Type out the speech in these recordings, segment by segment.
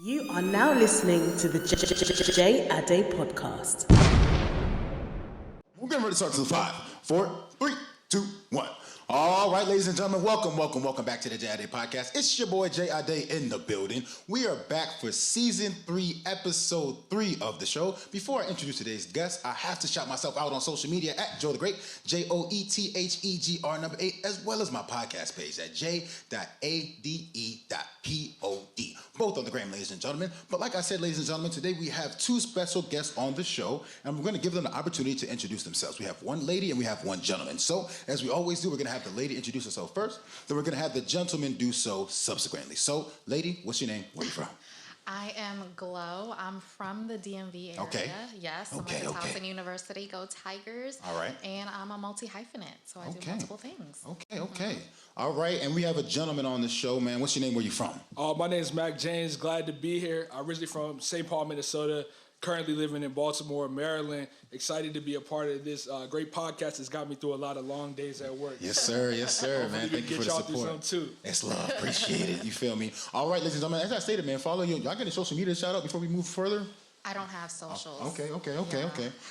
You are now listening to the J Ade podcast. We're getting ready to start to the 5, 4, 3, 2, 1. All right, ladies and gentlemen, welcome back to the J Ade podcast. It's your boy J Ade in the building. We are back for season 3, episode 3 of the show. Before I introduce today's guest, I have to shout myself out on social media at Joe the Great, JOETHEGR8, as well as my podcast page at j.ade.pod. Both on the gram, ladies and gentlemen. But like I said, ladies and gentlemen, today we have 2 special guests on the show, and we're going to give them the opportunity to introduce themselves. We have one lady and we have one gentleman. So, as we always do, we're going to have the lady introduce herself first, then we're going to have the gentleman do so subsequently. So, lady, what's your name? Where are you from? I am Glow. I'm from the DMV area. Okay. Yes. I'm at Towson University. Go Tigers. All right. And I'm a multi-hyphenate, so I do multiple things. Okay. All right, and we have a gentleman on the show, man. What's your name? Where you from? My name is Mac James. Glad to be here. I'm originally from St. Paul, Minnesota. Currently living in Baltimore, Maryland. Excited to be a part of this great podcast. It's got me through a lot of long days at work. Yes, sir, man. Thank you for the support. Too. It's love. Appreciate it. You feel me? All right, ladies and gentlemen, as I stated, man, follow you. Y'all get a social media shout out before we move further? I don't have socials. Okay. I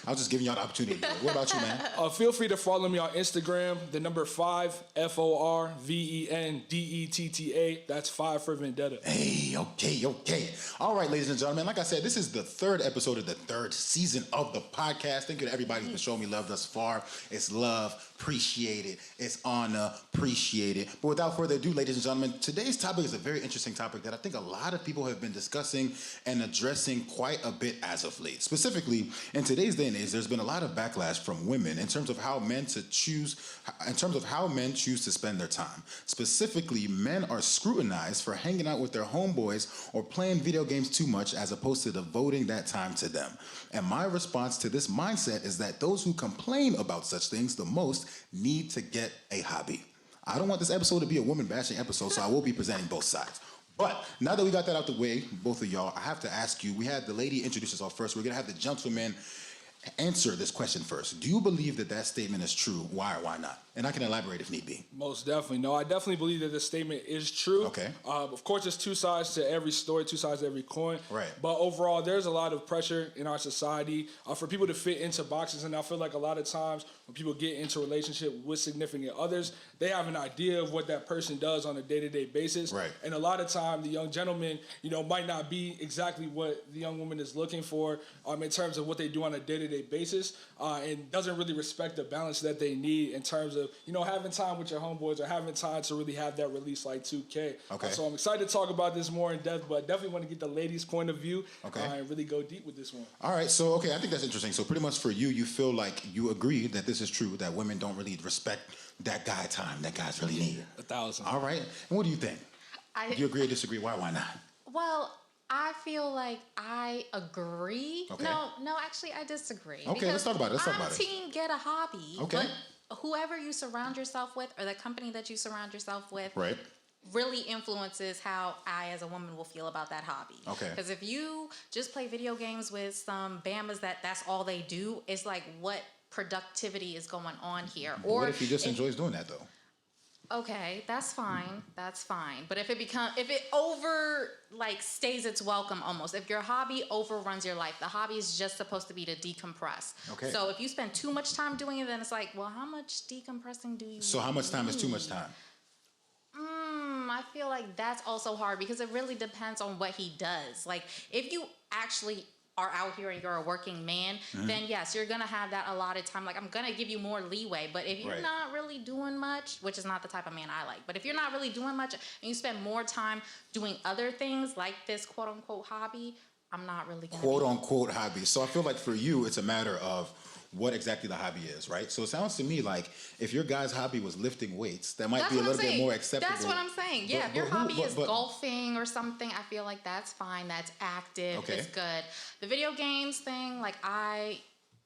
was just giving y'all the opportunity. What about you, man? Feel free to follow me on Instagram, the number 5, FORVENDETTA. That's 5 for Vendetta. Hey, okay. All right, ladies and gentlemen, like I said, this is the 3rd episode of the 3rd season of the podcast. Thank you to everybody who's been showing me love thus far. It's love, appreciate it. It's honor, appreciate it. But without further ado, ladies and gentlemen, today's topic is a very interesting topic that I think a lot of people have been discussing and addressing quite a bit as of late. Specifically, in today's day and age, there's been a lot of backlash from women in terms of how men choose to spend their time. Specifically, men are scrutinized for hanging out with their homeboys or playing video games too much as opposed to devoting that time to them. And my response to this mindset is that those who complain about such things the most need to get a hobby. I don't want this episode to be a woman bashing episode, so I will be presenting both sides. But now that we got that out the way, both of y'all, I have to ask you, we had the lady introduce herself first. We're going to have the gentleman answer this question first. Do you believe that statement is true? Why or why not? And I can elaborate if need be. Most definitely. No, I definitely believe that this statement is true. Okay. Of course, there's 2 sides to every story, 2 sides to every coin. Right. But overall, there's a lot of pressure in our society for people to fit into boxes. And I feel like a lot of times when people get into a relationship with significant others, they have an idea of what that person does on a day-to-day basis. Right. And a lot of time, the young gentleman, might not be exactly what the young woman is looking for in terms of what they do on a day-to-day basis and doesn't really respect the balance that they need in terms of, having time with your homeboys or having time to really have that release like 2K. Okay. So I'm excited to talk about this more in depth, but definitely want to get the ladies' point of view and really go deep with this one. All right. So, I think that's interesting. So pretty much for you, you feel like you agree that this is true, that women don't really respect that guy time that guys really need. 1,000. All right. And what do you think? Do you agree or disagree? Why not? Well, I feel like I agree. Okay. No, actually, I disagree. Okay, let's talk about it. I'm team get a hobby. Okay. But whoever you surround yourself with or the company that you surround yourself with Right. really influences how I, as a woman, will feel about that hobby. Okay. Because if you just play video games with some Bamas that's all they do, it's like, what productivity is going on here? Or what if he just enjoys doing that, though? Okay, that's fine. But if it stays its welcome almost. If your hobby overruns your life, the hobby is just supposed to be to decompress. Okay. So if you spend too much time doing it, then it's like, well, how much decompressing do you So how much time is too much time? I feel like that's also hard because it really depends on what he does. Like, if you actually are out here and you're a working man, then yes, you're going to have that allotted time. Like, I'm going to give you more leeway. But if you're not really doing much, which is not the type of man I like, but if you're not really doing much and you spend more time doing other things like this quote-unquote hobby, I'm not really going to quote-unquote hobby. So I feel like for you, it's a matter of what exactly the hobby is, right? So it sounds to me like if your guy's hobby was lifting weights, that might be a little bit more acceptable. That's what I'm saying. Yeah, if your hobby is golfing or something, I feel like that's fine. That's active. Okay. It's good. The video games thing, like, I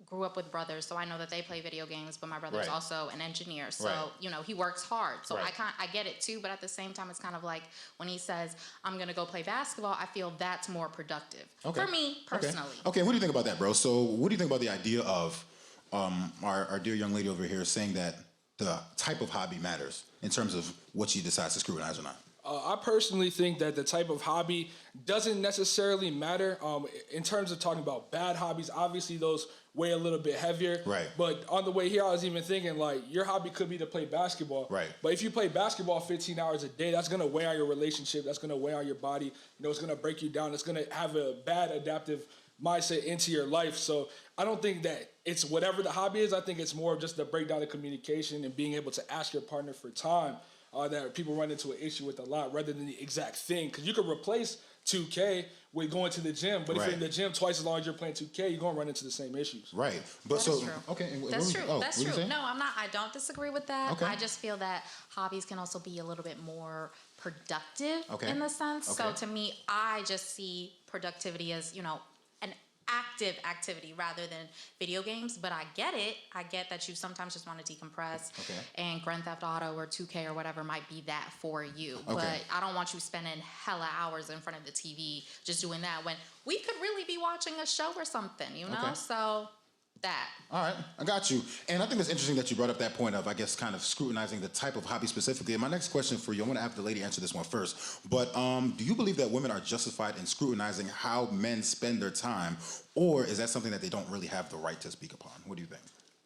grew up with brothers, so I know that they play video games, but my brother's also an engineer, so he works hard. So I get it too, but at the same time, it's kind of like when he says, I'm gonna go play basketball, I feel that's more productive for me personally. Okay, what do you think about that, bro? So what do you think about the idea of our dear young lady over here saying that the type of hobby matters in terms of what she decides to scrutinize or not? I personally think that the type of hobby doesn't necessarily matter. In terms of talking about bad hobbies, obviously those weigh a little bit heavier. Right. But on the way here, I was even thinking, like, your hobby could be to play basketball. Right. But if you play basketball 15 hours a day, that's going to weigh on your relationship. That's going to weigh on your body. You know, it's going to break you down. It's going to have a bad adaptive mindset into your life. So I don't think that it's whatever the hobby is. I think it's more of just the breakdown of communication and being able to ask your partner for time. That people run into an issue with a lot rather than the exact thing. Because you could replace 2K with going to the gym, but if you're in the gym twice as long as you're playing 2K, you're going to run into the same issues. Right. But That's true. Okay. That's true. That's true. No, I don't disagree with that. Okay. I just feel that hobbies can also be a little bit more productive in the sense. Okay. So to me, I just see productivity as, you know, an active activity rather than video games. But I get it. I get that you sometimes just want to decompress. Okay. And Grand Theft Auto or 2K or whatever might be that for you. Okay. But I don't want you spending hella hours in front of the TV just doing that when we could really be watching a show or something, you know? Okay. So that. All right, I got you. And I think it's interesting that you brought up that point of, I guess, kind of scrutinizing the type of hobby specifically. And my next question for you, I want to have the lady answer this one first. But do you believe that women are justified in scrutinizing how men spend their time? Or is that something that they don't really have the right to speak upon? What do you think?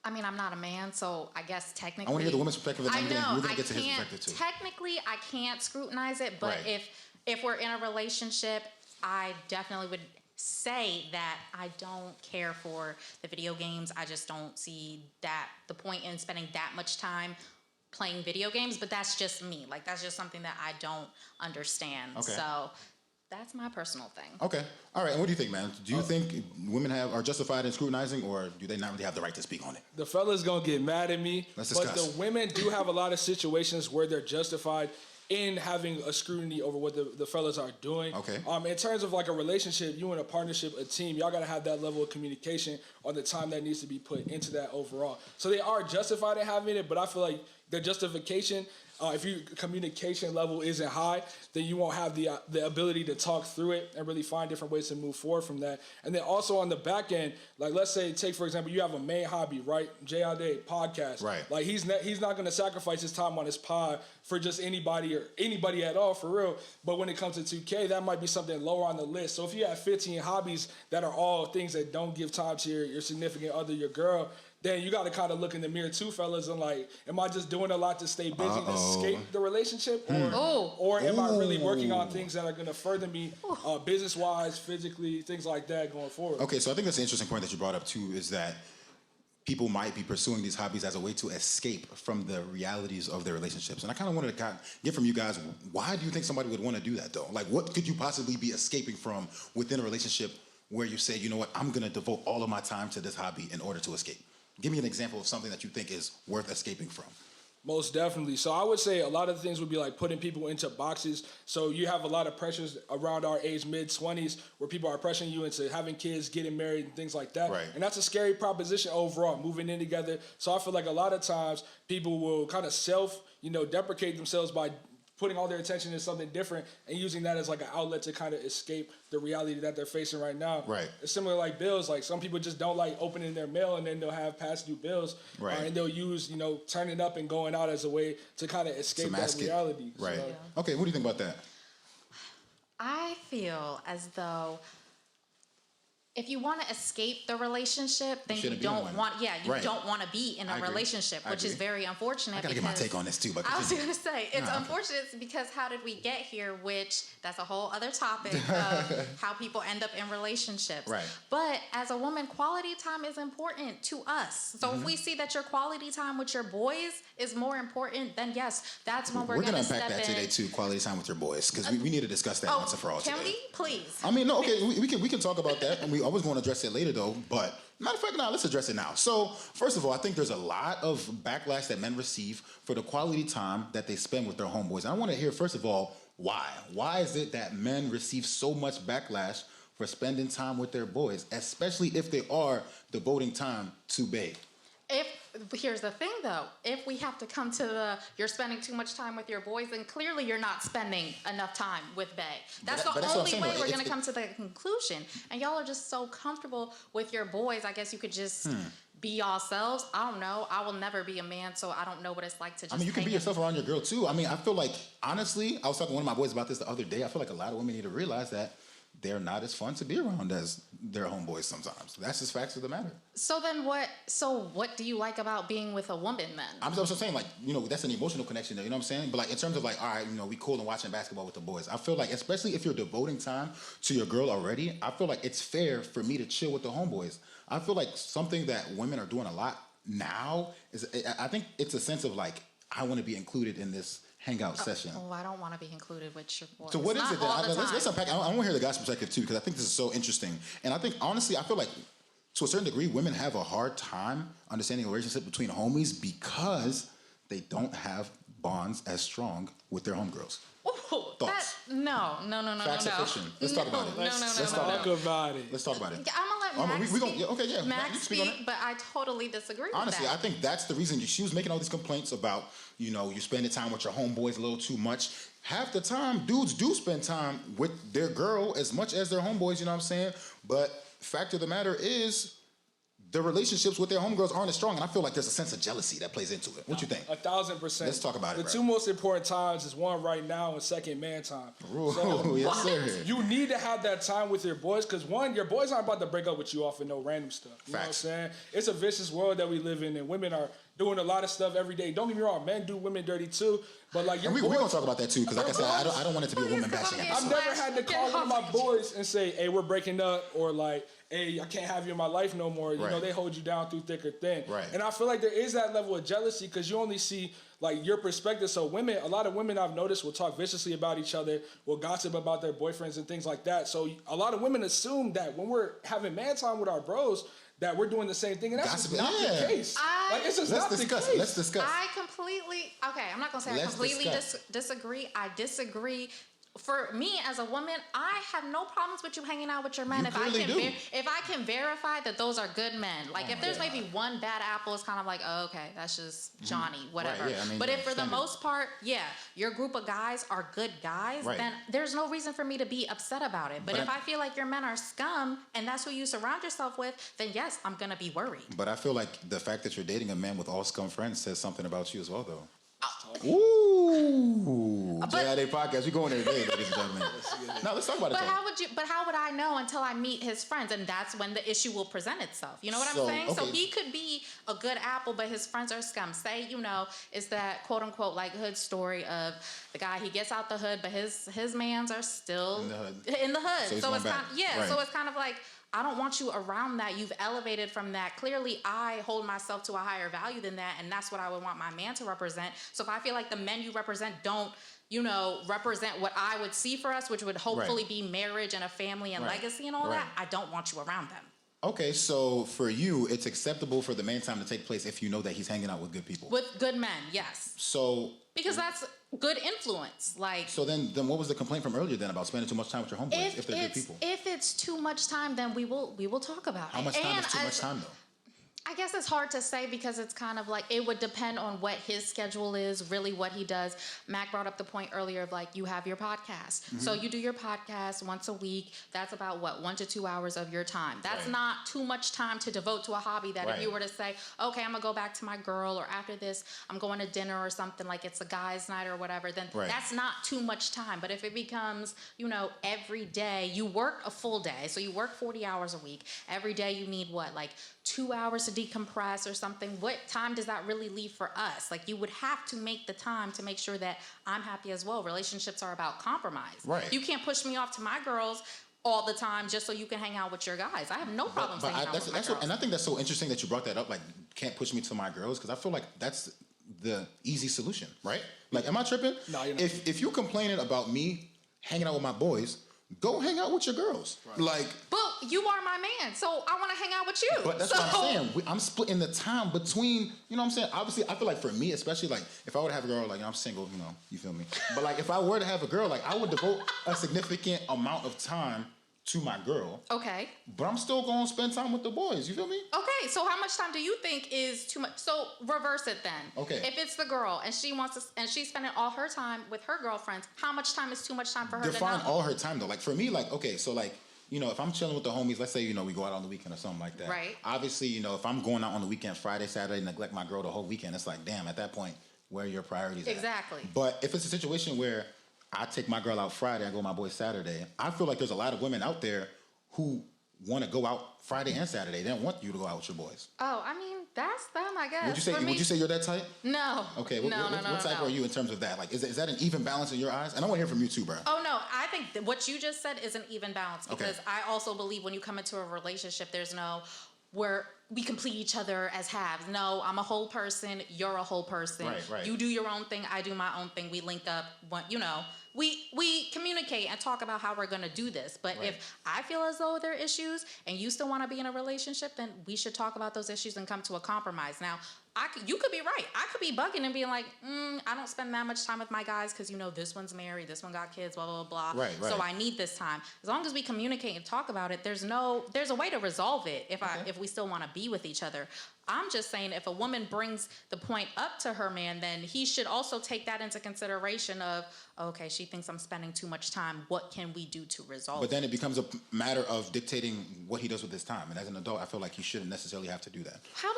I mean, I'm not a man, so I guess technically... I want to hear the woman's perspective, and I know, we're going to get to his perspective too. Technically, I can't scrutinize it, but Right. if we're in a relationship, I definitely would say that I don't care for the video games. I just don't see that the point in spending that much time playing video games, but that's just me. Like, that's just something that I don't understand. Okay. So that's my personal thing. Okay. All right. And what do you think, man? Do you think women are justified in scrutinizing, or do they not really have the right to speak on it? The fellas gonna get mad at me, Let's but discuss. the women do have a lot of situations where they're justified in having a scrutiny over what the fellas are doing. Okay. In terms of like a relationship, you and a partnership, a team, y'all gotta have that level of communication on the time that needs to be put into that overall. So they are justified in having it, but I feel like the justification, if your communication level isn't high, then you won't have the ability to talk through it and really find different ways to move forward from that. And then also on the back end, like let's say, take for example, you have a main hobby, right? J.I.D. podcast. Right. Like he's not going to sacrifice his time on his pod for just anybody or anybody at all, for real. But when it comes to 2K, that might be something lower on the list. So if you have 15 hobbies that are all things that don't give time to your significant other, your girl, then you got to kind of look in the mirror too, fellas, and like, am I just doing a lot to stay busy to escape the relationship, or am I really working on things that are going to further me business-wise, physically, things like that going forward? Okay, so I think that's an interesting point that you brought up too, is that people might be pursuing these hobbies as a way to escape from the realities of their relationships. And I kind of wanted to get from you guys, why do you think somebody would want to do that though? Like, what could you possibly be escaping from within a relationship where you say, you know what, I'm going to devote all of my time to this hobby in order to escape? Give me an example of something that you think is worth escaping from. Most definitely. So I would say a lot of the things would be like putting people into boxes. So you have a lot of pressures around our age, mid-20s, where people are pressuring you into having kids, getting married, and things like that. Right. And that's a scary proposition overall, moving in together. So I feel like a lot of times people will kind of deprecate themselves by putting all their attention into something different and using that as like an outlet to kind of escape the reality that they're facing right now. Right. It's similar like bills. Like some people just don't like opening their mail and then they'll have past due bills. Right. And they'll use, turning up and going out as a way to kind of escape that reality. Right. So, Yeah. Okay, what do you think about that? I feel as though if you want to escape the relationship, then you don't want to be in a relationship, which is very unfortunate. I gotta get my take on this too. But I was going to say, it's unfortunate because how did we get here, which that's a whole other topic of how people end up in relationships. Right. But as a woman, quality time is important to us. So if we see that your quality time with your boys is more important, then yes, that's when we're going to step in. We're going to unpack that today too, quality time with your boys, because we need to discuss that once and for all today. Can we? Please. I mean, no, okay, we can talk about that, and I was going to address it later though, but matter of fact, now let's address it now. So, first of all, I think there's a lot of backlash that men receive for the quality time that they spend with their homeboys. And I want to hear, first of all, why? Why is it that men receive so much backlash for spending time with their boys, especially if they are devoting time to bae? Here's the thing, though. If we have to come to you're spending too much time with your boys, then clearly you're not spending enough time with bae. That's the only way we're going to come to the conclusion. And y'all are just so comfortable with your boys. I guess you could just be yourselves. I don't know. I will never be a man, so I don't know what it's like to just. I mean, you can be yourself around your girl too. I mean, I feel like honestly, I was talking to one of my boys about this the other day. I feel like a lot of women need to realize that they're not as fun to be around as their homeboys sometimes. That's just facts of the matter. So then what? So what do you like about being with a woman then? I'm just saying, like, you know, that's an emotional connection there. You know what I'm saying? But like in terms of like, all right, you know, we cool and watching basketball with the boys. I feel like, especially if you're devoting time to your girl already, I feel like it's fair for me to chill with the homeboys. I feel like something that women are doing a lot now is, I think it's a sense of like, I want to be included in this hangout session. Oh, I don't want to be included with your boys. So what is Not it then? all the Let's time. unpack. I want to hear the guy's perspective too, because I think this is so interesting. And I think honestly, I feel like to a certain degree, women have a hard time understanding a relationship between homies because they don't have bonds as strong with their homegirls. Ooh, Thoughts? No. Facts or fiction? Let's talk about it. No. Let's Talk about it. Let's talk about it. I'm gonna let Max speak. Max, you speak on it. but I totally disagree Honestly, with I that. think that's the reason she was making all these complaints about, you know, you spending time with your homeboys a little too much. Half the time, dudes do spend time with their girl as much as their homeboys, you know what I'm saying? But fact of the matter is, the relationships with their homegirls aren't as strong, and I feel like there's a sense of jealousy that plays into it. What you think? 1,000%. Let's talk about it, The bro. two most important times is one right now and second man time. Ooh, yes, sir. You need to have that time with your boys because one, your boys aren't about to break up with you off of no random stuff. You know what I'm Facts. saying? It's a vicious world that we live in, and women are doing a lot of stuff every day. Don't get me wrong, men do women dirty too, but like your And we're boys, going to talk about that too, because like I said, I don't want it to be a woman Please, bashing come I've on, episode. never had to call one of my boys and say, hey, we're breaking up, or like, hey, I can't have you in my life no more. You know, Right. they hold you down through thick or thin. Right. And I feel like there is that level of jealousy because you only see like your perspective. So women, a lot of women I've noticed will talk viciously about each other, will gossip about their boyfriends and things like that. So a lot of women assume that when we're having man time with our bros, that we're doing the same thing, and that's just Gossip, not yeah. the case. Like, it's just not the case. Let's discuss. I completely, okay, I'm not going to say I Let's completely discuss. disagree. I disagree. For me as a woman, I have no problems with you hanging out with your men You if I clearly can do. if I can verify that those are good men. Like if there's God. maybe one bad apple, it's kind of like, oh, okay, that's just Johnny, whatever. yeah, I mean, but if for the standard. most part, yeah, your group of guys are good guys, Right. then there's no reason for me to be upset about it. But But if I feel like your men are scum and that's who you surround yourself with, then yes, I'm gonna be worried. But I feel like the fact that you're dating a man with all scum friends says something about you as well, though. Uh, Ooh. JID podcast. We going there today, ladies and gentlemen. Now, let's talk about it, But though. how would I know until I meet his friends? And that's when the issue will present itself. You know what So, I'm saying? So okay. he could be a good apple, but his friends are scum. Say, you know, it's that quote unquote like hood story of the guy, he gets out the hood, but his mans are still In the hood. in the hood. So he's So going it's back. kind yeah, Right. so it's kind of like I don't want you around that. You've elevated from that. Clearly, I hold myself to a higher value than that, and that's what I would want my man to represent. So if I feel like the men you represent don't, you know, represent what I would see for us, which would hopefully be marriage and a family and Right. legacy and all Right. that, I don't want you around them. Okay, so for you, it's acceptable for the man time to take place if you know that he's hanging out with good people. With good men, yes. So Because that's good influence. Like then what was the complaint from earlier then about spending too much time with your homeboys if they're good people? if it's too much time, then we will talk about it. How much time And is too much time, though? I guess it's hard to say because it's kind of like it would depend on what his schedule is, really what he does. Mac brought up the point earlier of like you have your podcast. Mm-hmm. So you do your podcast once a week. That's about what, 1 to 2 hours of your time. That's Right. not too much time to devote to a hobby that Right. if you were to say, okay, I'm gonna go back to my girl or after this, I'm going to dinner or something like it's a guy's night or whatever, then Right. that's not too much time. But if it becomes, you know, every day, you work a full day. So you work 40 hours a week. Every day you need what, like 2 hours to decompress or something. What time does that really leave for us? Like you would have to make the time to make sure that I'm happy as well. Relationships are about compromise. Right. You can't push me off to my girls all the time just so you can hang out with your guys. I have no problem But hanging out with my that's what, girls. and I think that's so interesting that you brought that up. Like, can't push me to my girls because I feel like that's the easy solution, right? Like, am I tripping? No, you're not. If you're complaining about me hanging out with my boys, go hang out with your girls. Right. Like, But you are my man, so I want to hang out with you. but that's so, what I'm saying. I'm splitting the time between, you know what I'm saying? Obviously, I feel like for me, especially like if I were to have a girl, like I'm single, you know, you feel me? But like if I were to have a girl, like I would devote a significant amount of time to my girl, Okay. but I'm still going to spend time with the boys. You feel me? Okay, so how much time do you think is too much? So reverse it then. Okay. If it's the girl and she wants to, and she's spending all her time with her girlfriends, how much time is too much time for her to Define know? all her time though. Like for me, like okay, so like if I'm chilling with the homies, let's say, we go out on the weekend or something like that. Right. Obviously, if I'm going out on the weekend, Friday, Saturday, neglect my girl the whole weekend, it's like, damn, at that point, where are your priorities at? Exactly. But if it's a situation where I take my girl out Friday, I go with my boy Saturday, I feel like there's a lot of women out there who want to go out Friday and Saturday. They don't want you to go out with your boys. Oh, I mean, that's them, I guess. Would you say you're that type? No. Okay. What type are you in terms of that? Like, is that an even balance in your eyes? And I want to hear from you too, bro. Oh, no. I think what you just said is an even balance because I also believe when you come into a relationship, there's no where we complete each other as halves. No, I'm a whole person. You're a whole person. Right. You do your own thing. I do my own thing. We link up. We communicate and talk about how we're going to do this. But if I feel as though there are issues and you still want to be in a relationship, then we should talk about those issues and come to a compromise. Now, you could be right. I could be bugging and being like, I don't spend that much time with my guys because, this one's married, this one got kids, blah, blah, blah. Right. So I need this time. As long as we communicate and talk about it, there's a way to resolve it if we still want to be with each other. I'm just saying if a woman brings the point up to her man, then he should also take that into consideration of, okay, she thinks I'm spending too much time. What can we do to resolve it? But then it becomes a matter of dictating what he does with his time. And as an adult, I feel like he shouldn't necessarily have to do that. How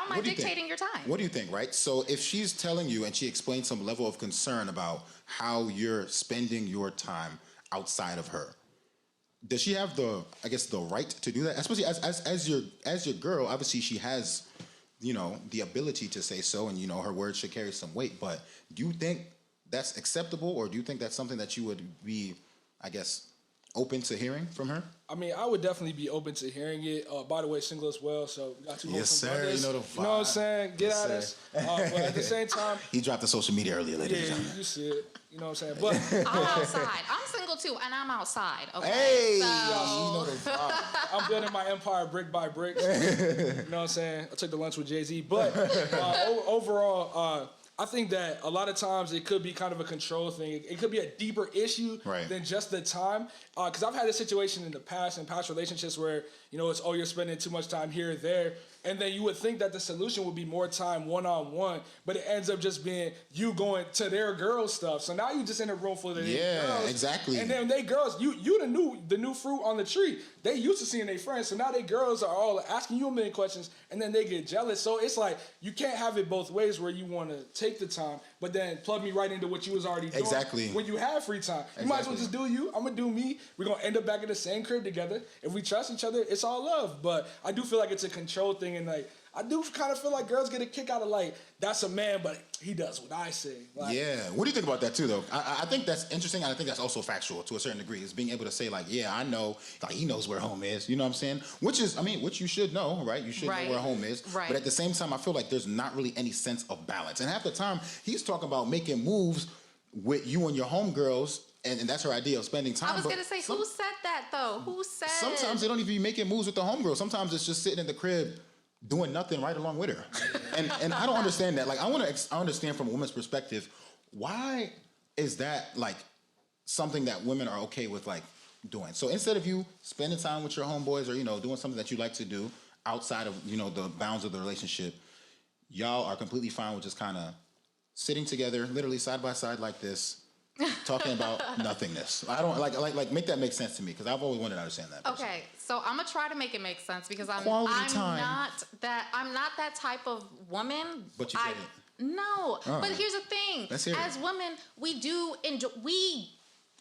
am I dictating your time? What do you think, right? So if she's telling you and she explains some level of concern about how you're spending your time outside of her, does she have the right to do that? Especially as your girl, obviously she has, the ability to say so, and her words should carry some weight. But do you think that's acceptable, or do you think that's something that you would be, open to hearing from her? I mean, I would definitely be open to hearing it. By the way, single as well, so we got two yes, sir. brothers. You know the vibe. You know what I'm saying? Get yes, at us. But at the same time, he dropped the social media earlier, ladies and gentlemen. You see it. You know what I'm saying? But I'm outside. I'm single too, and I'm outside. Okay. Hey, so... you know the vibe. I'm building my empire brick by brick. You know what I'm saying? I took the lunch with Jay-Z, but overall. I think that a lot of times it could be kind of a control thing. It could be a deeper issue than just the time. Because I've had a situation in the past, in past relationships where, it's, you're spending too much time here or there. And then you would think that the solution would be more time one-on-one, but it ends up just being you going to their girl stuff. So now you just in a room full of girls. Yeah, exactly. And then they girls, you the new fruit on the tree. They used to seeing their friends, so now they girls are all asking you a million questions, and then they get jealous. So it's like you can't have it both ways where you want to take the time, but then plug me right into what you was already doing. Exactly. When you have free time. You might as well just do you. I'm going to do me. We're going to end up back in the same crib together. If we trust each other, it's all love. But I do feel like it's a control thing, and I do kind of feel like girls get a kick out of that's a man, but he does what I say. Yeah. What do you think about that too, though? I think that's interesting, and I think that's also factual to a certain degree. Is being able to say I know, he knows where home is. You know what I'm saying? Which you should know, right? You should know where home is. Right. But at the same time, I feel like there's not really any sense of balance. And half the time, he's talking about making moves with you and your homegirls. And that's her idea of spending time. I was going to say, who said that, though? Who said? Sometimes they don't even be making moves with the homegirl. Sometimes it's just sitting in the crib doing nothing right along with her. And I don't understand that. I understand from a woman's perspective, why is that, something that women are okay with, doing? So instead of you spending time with your homeboys or, doing something that you like to do outside of, the bounds of the relationship, y'all are completely fine with just kind of sitting together, literally side by side like this, talking about nothingness. I don't make that make sense to me because I've always wanted to understand that. Okay, so I'm gonna try to make it make sense because I'm time. not that type of woman. But you get it. No, but here's the thing. Let's hear As women, we do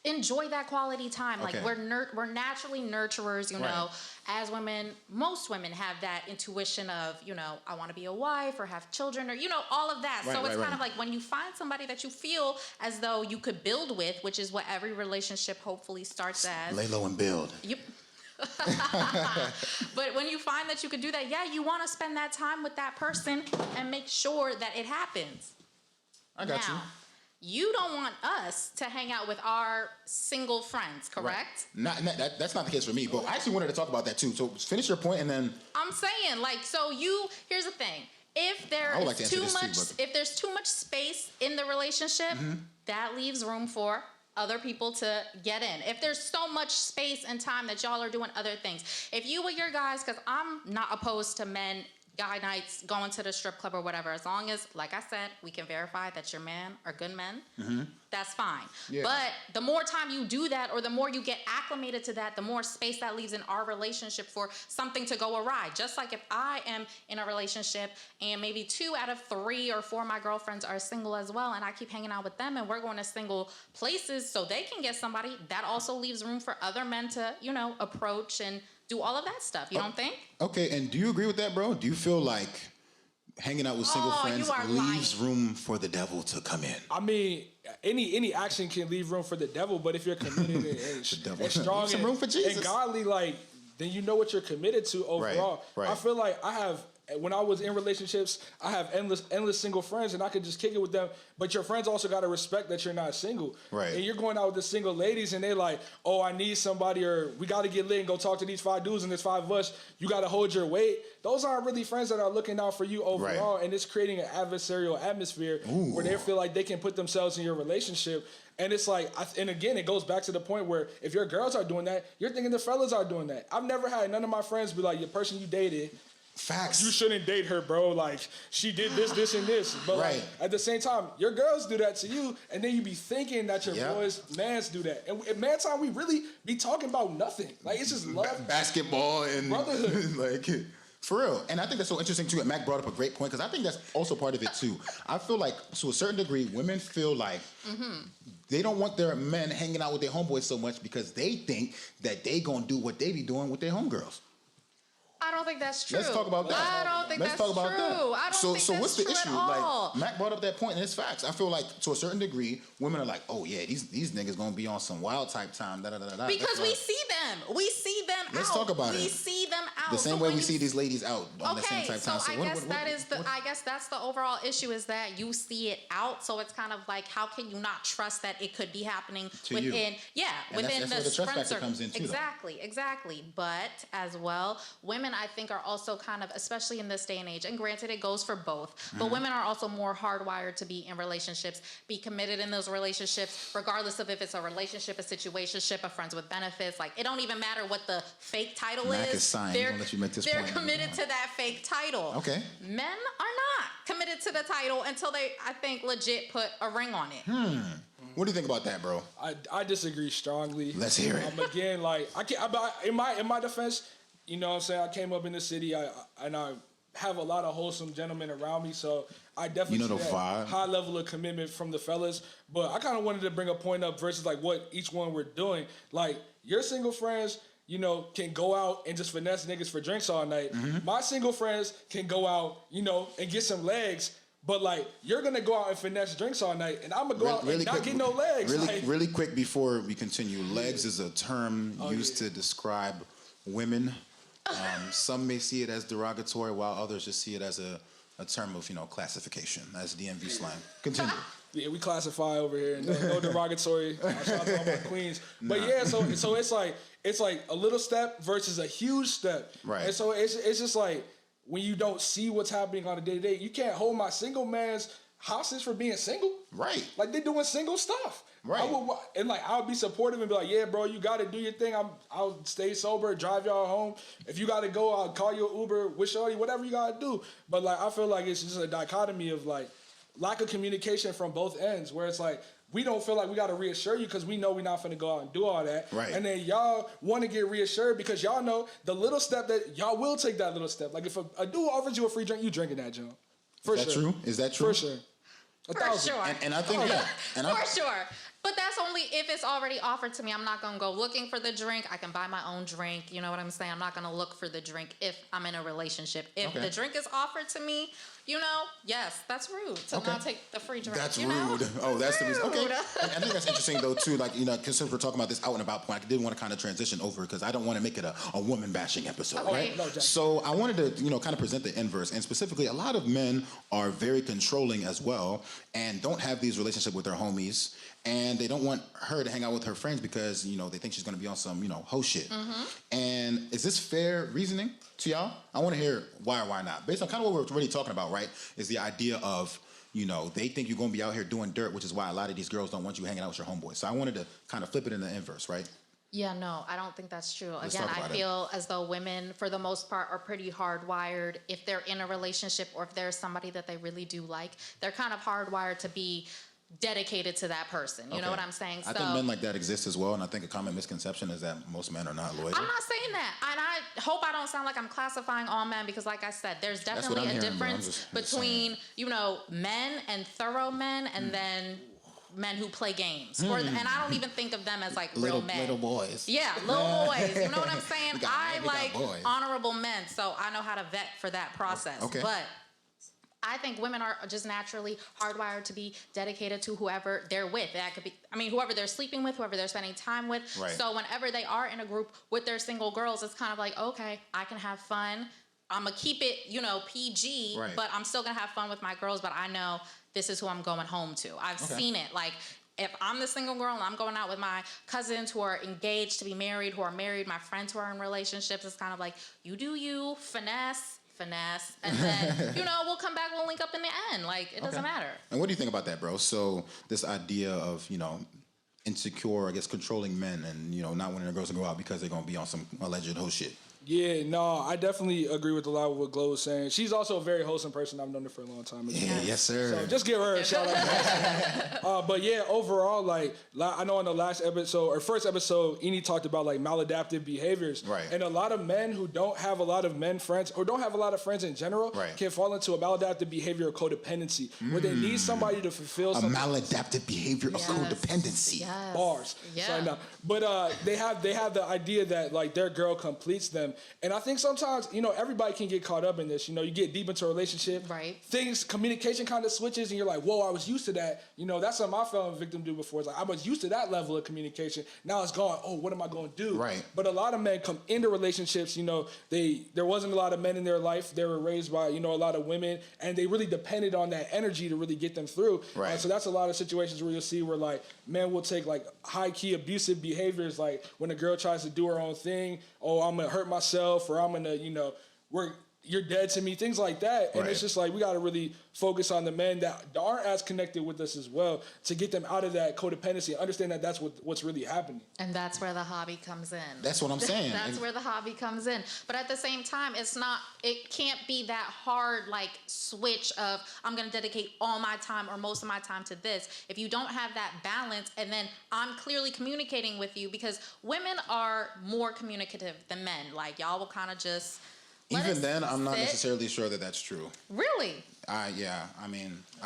enjoy that quality time. Okay. We're naturally nurturers, Right. As women, most women have that intuition of, I want to be a wife or have children or, all of that. So it's kind of like when you find somebody that you feel as though you could build with, which is what every relationship hopefully starts as. Lay low and build. Yep. But when you find that you could do that, you want to spend that time with that person and make sure that it happens. I got you. You don't want us to hang out with our single friends, correct? Right. That's not the case for me, but I actually wanted to talk about that too. So finish your point and then... I'm saying, here's the thing. If there's too much space in the relationship, that leaves room for other people to get in. If there's so much space and time that y'all are doing other things. If you with your guys, because I'm not opposed to men guy nights, going to the strip club or whatever, as long as, like I said, we can verify that your men are good men, that's fine. Yeah. But the more time you do that, or the more you get acclimated to that, the more space that leaves in our relationship for something to go awry. Just like if I am in a relationship and maybe 2 out of 3 or 4 of my girlfriends are single as well, and I keep hanging out with them and we're going to single places so they can get somebody, that also leaves room for other men to, approach and do all of that stuff. You don't think? Okay, and do you agree with that, bro? Do you feel like hanging out with single friends leaves room for the devil to come in? I mean, any action can leave room for the devil, but if you're committed and strong some room for Jesus. and godly, then you know what you're committed to overall. Right. I feel like when I was in relationships, I have endless single friends, and I could just kick it with them. But your friends also got to respect that you're not single. Right. And you're going out with the single ladies, and they're like, oh, I need somebody, or we got to get lit and go talk to these 5 dudes, and there's 5 of us. You got to hold your weight. Those aren't really friends that are looking out for you overall, and it's creating an adversarial atmosphere where they feel like they can put themselves in your relationship. And it's like, and again, it goes back to the point where if your girls are doing that, you're thinking the fellas are doing that. I've never had none of my friends be like, the person you dated, facts, you shouldn't date her, bro. Like, she did this, and this. But like, at the same time, your girls do that to you, and then you be thinking that your boys, mans do that. And at man time, we really be talking about nothing. Like, it's just love, basketball, and brotherhood. like, for real. And I think that's so interesting too. And Mac brought up a great point, because I think that's also part of it too. I feel like, to a certain degree, women feel like they don't want their men hanging out with their homeboys so much because they think that they gonna do what they be doing with their homegirls. I don't think that's true. Let's talk about that. I don't think that's true. I don't think so that's what's the true issue? at all. Like, Mac brought up that point, and it's facts. I feel like, to a certain degree, women are like, oh yeah, these niggas gonna be on some wild type time. Because we see them. We see them out. Let's talk about it. We see them out. The same way we see these ladies out on the same type time. So I guess that's the overall issue, is that you see it out. So it's kind of like, how can you not trust that it could be happening within that's where the trust factor comes in too. Exactly. But as well, women, I think, are also kind of, especially in this day and age, and granted it goes for both, but women are also more hardwired to be in relationships, be committed in those relationships, regardless of if it's a relationship, a situationship, a friends with benefits. Like, it don't even matter what the fake title is. They're committed to that fake title. Okay. Men are not committed to the title until they, I think, legit put a ring on it. What do you think about that, bro? I disagree strongly. Let's hear it. Again, like, in my defense, you know what I'm saying, I came up in the city, and I have a lot of wholesome gentlemen around me, so I definitely see that high level of commitment from the fellas. But I kind of wanted to bring a point up versus like what each one we're doing. Like, your single friends, can go out and just finesse niggas for drinks all night. My single friends can go out, and get some legs. But like, you're gonna go out and finesse drinks all night, and I'm gonna go out and not get no legs. Really quick before we continue, legs is a term used to describe women. Some may see it as derogatory, while others just see it as a term of classification, as DMV slang. Continue. Yeah, we classify over here, and no derogatory. Shout out to all my queens. But so it's like a little step versus a huge step. Right. And so it's just like, when you don't see what's happening on a day to day, you can't hold my single man's hostage for being single. Right. Like, they're doing single stuff. Right. I would be supportive and be like, yeah, bro, you got to do your thing. I'll stay sober, drive y'all home. If you got to go, I'll call you an Uber, with shorty, whatever you got to do. But like, I feel like it's just a dichotomy of like lack of communication from both ends, where it's like, we don't feel like we got to reassure you because we know we're not finna go out and do all that. Right. And then y'all want to get reassured because y'all know the little step that y'all will take that little step. Like, if a dude offers you a free drink, you drinking that junk. Is that true? Is that true? For sure. For sure. And I think, for sure. But that's only if it's already offered to me. I'm not going to go looking for the drink. I can buy my own drink. You know what I'm saying? I'm not going to look for the drink if I'm in a relationship. If the drink is offered to me, yes, that's rude to not take the free drink. That's rude. Oh, that's the reason. Okay. I think that's interesting, though, too. Like, because since we're talking about this out and about point, I did want to kind of transition over because I don't want to make it a woman bashing episode, right? No, so I wanted to, kind of present the inverse. And specifically, a lot of men are very controlling as well and don't have these relationships with their homies. And they don't want her to hang out with her friends because, they think she's going to be on some, hoe shit. And is this fair reasoning to y'all? I want to hear why or why not. Based on kind of what we're really talking about, right, is the idea of, they think you're going to be out here doing dirt, which is why a lot of these girls don't want you hanging out with your homeboys. So I wanted to kind of flip it in the inverse, right? Yeah, no, I don't think that's true. Let's Again, talk I about it. feel as though women, for the most part, are pretty hardwired. If they're in a relationship or if there's somebody that they really do like, they're kind of hardwired to be dedicated to that person. You know what I'm saying? I think men like that exist as well, and I think a common misconception is that most men are not loyal. I'm not saying that. And I hope I don't sound like I'm classifying all men because, like I said, there's what definitely I'm a hearing, bro. I'm difference just between, men and thorough men and then men who play games. And I don't even think of them as like real men. Little boys. Yeah, little boys. You know what I'm saying? We got boys. Honorable men, so I know how to vet for that process. Okay. But I think women are just naturally hardwired to be dedicated to whoever they're with. That could be, whoever they're sleeping with, whoever they're spending time with. Right. So whenever they are in a group with their single girls, it's kind of like, okay, I can have fun. I'm going to keep it, PG, Right. but I'm still going to have fun with my girls, but I know this is who I'm going home to. I've seen it. Like, if I'm the single girl and I'm going out with my cousins who are engaged to be married, who are married, my friends who are in relationships, it's kind of like, you do you, finesse, and then, we'll come back, we'll link up in the end. Like, it doesn't matter. And what do you think about that, bro? So this idea of, insecure, I guess, controlling men and, not wanting the girls to go out because they're going to be on some alleged hoe shit. Yeah, no, I definitely agree with a lot of what Glo was saying. She's also a very wholesome person. I've known her for a long time. Yeah, yes, sir. So just give her a shout out. But yeah, overall, I know in the last episode, or first episode, Eni talked about maladaptive behaviors. Right. And a lot of men who don't have a lot of men friends, or don't have a lot of friends in general, can fall into a maladaptive behavior of codependency, where they need somebody to fulfill something. Maladaptive behavior of codependency. Yes. Bars. Yeah. So, no. But they have the idea that their girl completes them. And I think sometimes, everybody can get caught up in this. You get deep into a relationship. Right. Communication kind of switches and you're like, whoa, I was used to that. That's something I fell victim to before. It's like, I was used to that level of communication. Now it's gone, oh, what am I going to do? Right. But a lot of men come into relationships, there wasn't a lot of men in their life. They were raised by, a lot of women. And they really depended on that energy to really get them through. Right. So that's a lot of situations where you'll see where, men will take, high-key abusive behaviors, when a girl tries to do her own thing, oh, I'm going to hurt myself, or I'm going to, you're dead to me, things like that. And it's just we got to really focus on the men that aren't as connected with us as well to get them out of that codependency and understand that that's what's really happening. And that's where the hobby comes in. That's what I'm saying. That's where the hobby comes in. But at the same time, it can't be that hard, switch of, I'm going to dedicate all my time or most of my time to this. If you don't have that balance, and then I'm clearly communicating with you, because women are more communicative than men. Y'all will kind of just... Even then, I'm not necessarily sure that that's true. Really? I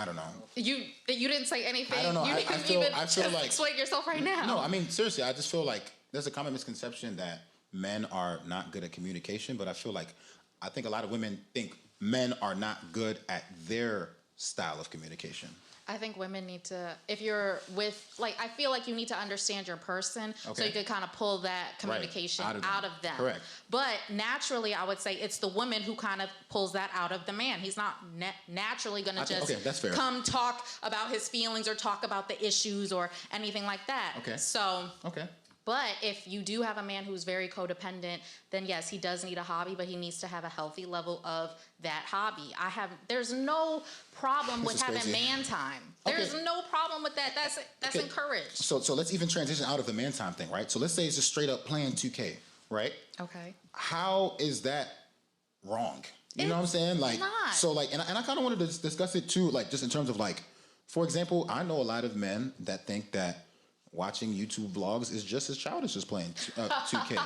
don't know. You didn't say anything. I don't know. You I didn't feel even like explain yourself right now. No, seriously, I just feel like there's a common misconception that men are not good at communication, but I think a lot of women think men are not good at their style of communication. I think women need to, if you're with, I feel like you need to understand your person so you could kind of pull that communication out of them. Correct. But naturally, I would say it's the woman who kind of pulls that out of the man. He's not naturally going to just come talk about his feelings or talk about the issues or anything like that. Okay. So. Okay. But if you do have a man who's very codependent, then yes, he does need a hobby, but he needs to have a healthy level of that hobby. There's no problem with having man time. There's no problem with that. That's encouraged. So let's even transition out of the man time thing, right? So let's say it's just straight up playing 2K, right? Okay. How is that wrong? You know what I'm saying? Not. So and I kind of wanted to discuss it too, just in terms of for example, I know a lot of men that think that watching YouTube vlogs is just as childish as playing 2K.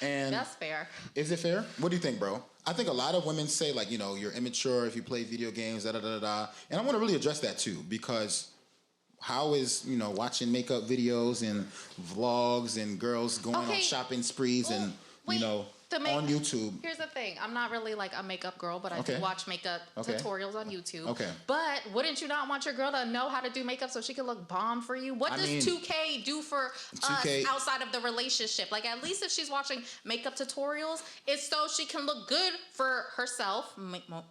And that's fair. Is it fair? What do you think, bro? I think a lot of women say you're immature if you play video games, And I want to really address that too, because how is, watching makeup videos and vlogs and girls going on shopping sprees and, on YouTube. Here's the thing. I'm not really a makeup girl, but I do watch makeup tutorials on YouTube. Okay. But wouldn't you not want your girl to know how to do makeup so she can look bomb for you? What does 2K do for 2K, us outside of the relationship? At least if she's watching makeup tutorials, it's so she can look good for herself,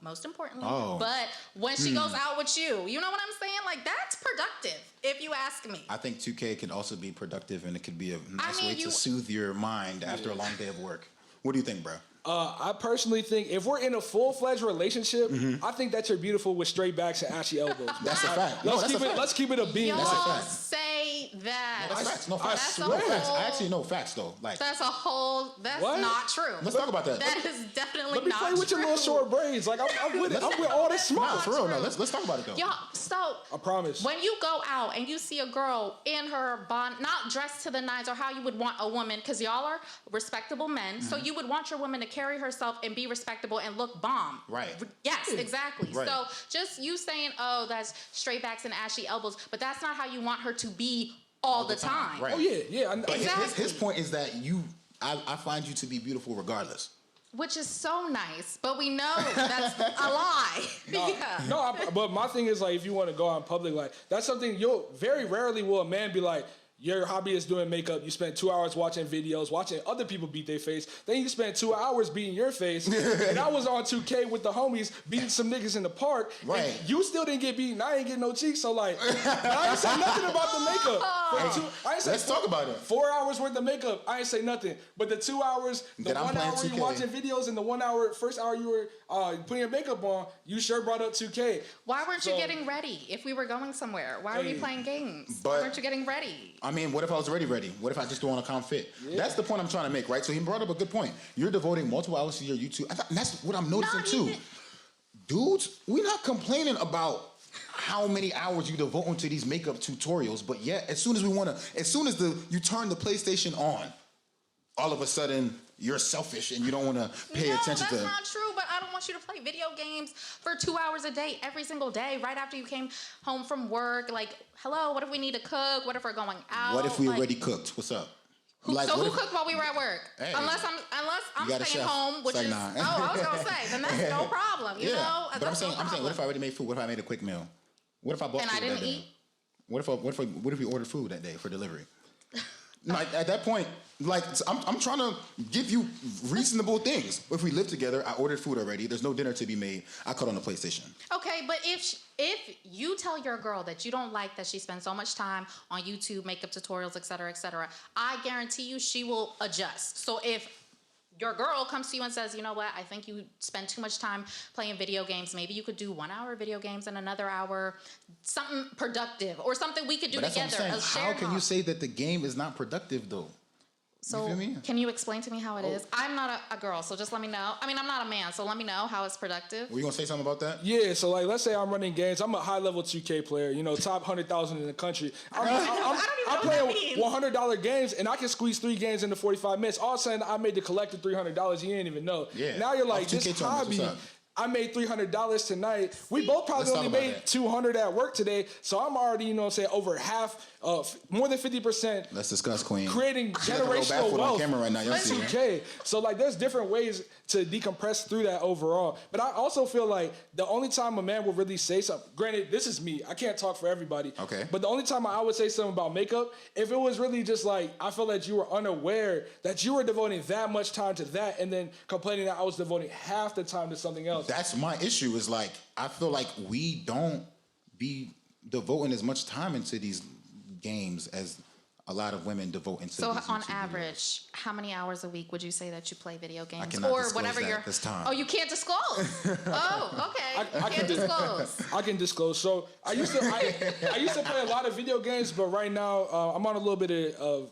most importantly. Oh. But when she goes out with you, you know what I'm saying? That's productive, if you ask me. I think 2K can also be productive, and it could be a nice way to soothe your mind after a long day of work. What do you think, bro? I personally think if we're in a full-fledged relationship, I think that you're beautiful with straight backs and ashy elbows. That's a fact. Let's keep it a beam. Y'all say that. That's facts. No facts. That's No facts. I actually know facts though. Like that's that's What? not true. let's talk about that. That is definitely Let me not play with your true. little short braids. Like I'm with it. I'm with all this No, smart. for real. No, let's talk about it though. Y'all, so I promise. when you go out and you see a girl in her bond, not dressed to the nines or how you would want a woman, because y'all are respectable men, so you would want your woman to carry herself and be respectable and look bomb. Right. Yes, exactly. Right. So just you saying, oh, that's straight backs and ashy elbows, but that's not how you want her to be all the time. Right. Oh yeah. But Exactly. his point is that I find you to be beautiful regardless. Which is so nice, but we know that's a lie. Yeah. No, but my thing is like, if you want to go out in public, like that's something you'll very rarely will a man be like, your hobby is doing makeup. You spend 2 hours watching videos, watching other people beat their face. Then you spend 2 hours beating your face. And I was on 2K with the homies beating some niggas in the park. Right. And you still didn't get beaten. I ain't getting no cheeks. So like, I ain't say nothing about the makeup. Let's talk about it. 4 hours worth of makeup. I ain't say nothing. But the 2 hours, the That I'm 1 hour playing you 2K. watching videos, and the 1 hour, first hour you were putting your makeup on, you sure brought up 2K. Why weren't you So- getting ready if we were going somewhere? Why were we playing games? Why But- weren't you getting ready? I mean, what if I was already ready? What if I just don't want to come fit? That's the point I'm trying to make, right? So he brought up a good point. You're devoting multiple hours to your YouTube. And that's what I'm noticing Not too. even- Dudes, we're not complaining about how many hours you devote into these makeup tutorials, but yet as soon as you turn the PlayStation on, all of a sudden you're selfish and you don't want to pay attention that's to. not true, but I don't want you to play video games for 2 hours a day, every single day, right after you came home from work. Like, hello, what if we need to cook? What if we're going out? What if we Like, already cooked? What's up? Who Like, what if- cooked while we were at work? Hey. Unless I'm got a staying chef. home, which It's is like, nah. I was gonna say, then that's no problem. You know, but that's I'm saying, what if I already made food? What if I made a quick meal? What if I bought And food I didn't that day? eat? What if we ordered food that day for delivery? Like at that point, like I'm trying to give you reasonable things. If we live together, I ordered food already. There's no dinner to be made. I cut on the PlayStation. Okay, but if you tell your girl that you don't like that she spends so much time on YouTube, makeup tutorials, et cetera, I guarantee you she will adjust. So if your girl comes to you and says, you know what, I think you spend too much time playing video games. Maybe you could do 1 hour video games and another hour something productive or something we could do But that's together. what I'm saying. How can you say that the game is not productive though? So you feel me? can you explain to me how it is? I'm not a girl, so just let me know. I mean, I'm not a man, so let me know how it's productive. Were you gonna say something about that? Yeah, so like, let's say I'm running games. I'm a high-level 2K player, you know, top 100,000 in the country. I'm I don't even know what playing that means. $100 games, and I can squeeze 3 games into 45 minutes. All of a sudden, I made the collective $300. You didn't even know. Yeah. Now you're like, Off this 2K tournaments, hobby, what's up? I made $300 tonight. We both probably Let's only talk about made that. $200 at work today, so I'm already, you know what I'm saying, over half, more than 50%. Let's discuss, Queen. Creating She got the real generational barefoot on wealth. camera right now. Y'all That's see it. okay. So like, there's different ways to decompress through that overall. But I also feel like the only time a man will really say something, granted, this is me. I can't talk for everybody. Okay. But the only time I would say something about makeup, if it was really just like, I felt that you were unaware that you were devoting that much time to that and then complaining that I was devoting half the time to something else. That's my issue. Is like I feel like we don't be devoting as much time into these games as a lot of women devote into. So these on YouTube videos. average, how many hours a week would you say that you play video games? cannot or disclose whatever that you're at this time. Oh, you can't disclose. Oh, okay. I You can't disclose. I can disclose. So I used to play a lot of video games, but right now I'm on a little bit of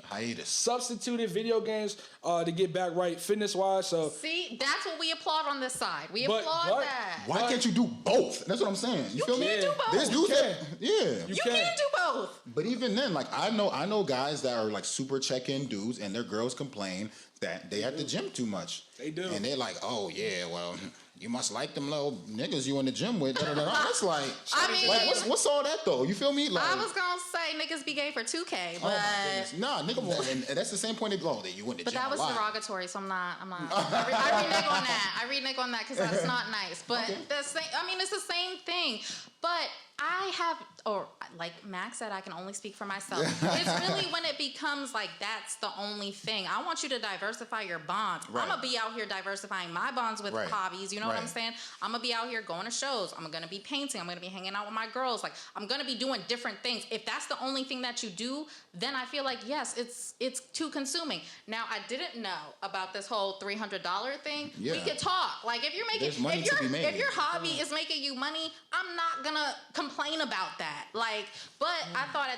Hiatus. substituted video games to get back right fitness wise. So See, that's what we applaud on this side. We But applaud what- that. Why can't you do both? That's what I'm saying. You feel me? can't do both. There's You dudes that, yeah. You can. can't do both. But even then, like I know guys that are like super check-in dudes, and their girls complain that they at the gym too much. They do. And they're like, oh yeah, well, you must like them little niggas you in the gym with. Da, da, da, da. That's like, I mean- like, what's all that though? You feel me? Like, I was gonna say niggas be gay for 2K, oh but my goodness. Nah, nigga, and that's the same point they blow that you in the but gym that was a lot. derogatory, so I'm not. I renege on that. I renege on that because that's not nice. But the same. I mean, it's the same thing. But I have, or like Max said, I can only speak for myself. It's really when it becomes like that's the only thing. I want you to diversify your bonds. Right. I'm gonna be out here diversifying my bonds with Right. hobbies. You know what Right. I'm saying? I'm gonna be out here going to shows. I'm gonna be painting. I'm gonna be hanging out with my girls. Like, I'm gonna be doing different things. If that's the only thing that you do, then I feel like, yes, it's too consuming. Now, I didn't know about this whole $300 thing. Yeah. We could talk. Like, if you're making, There's money to be made. if your hobby is making you money, I'm not gonna complain about that. Like, but I thought,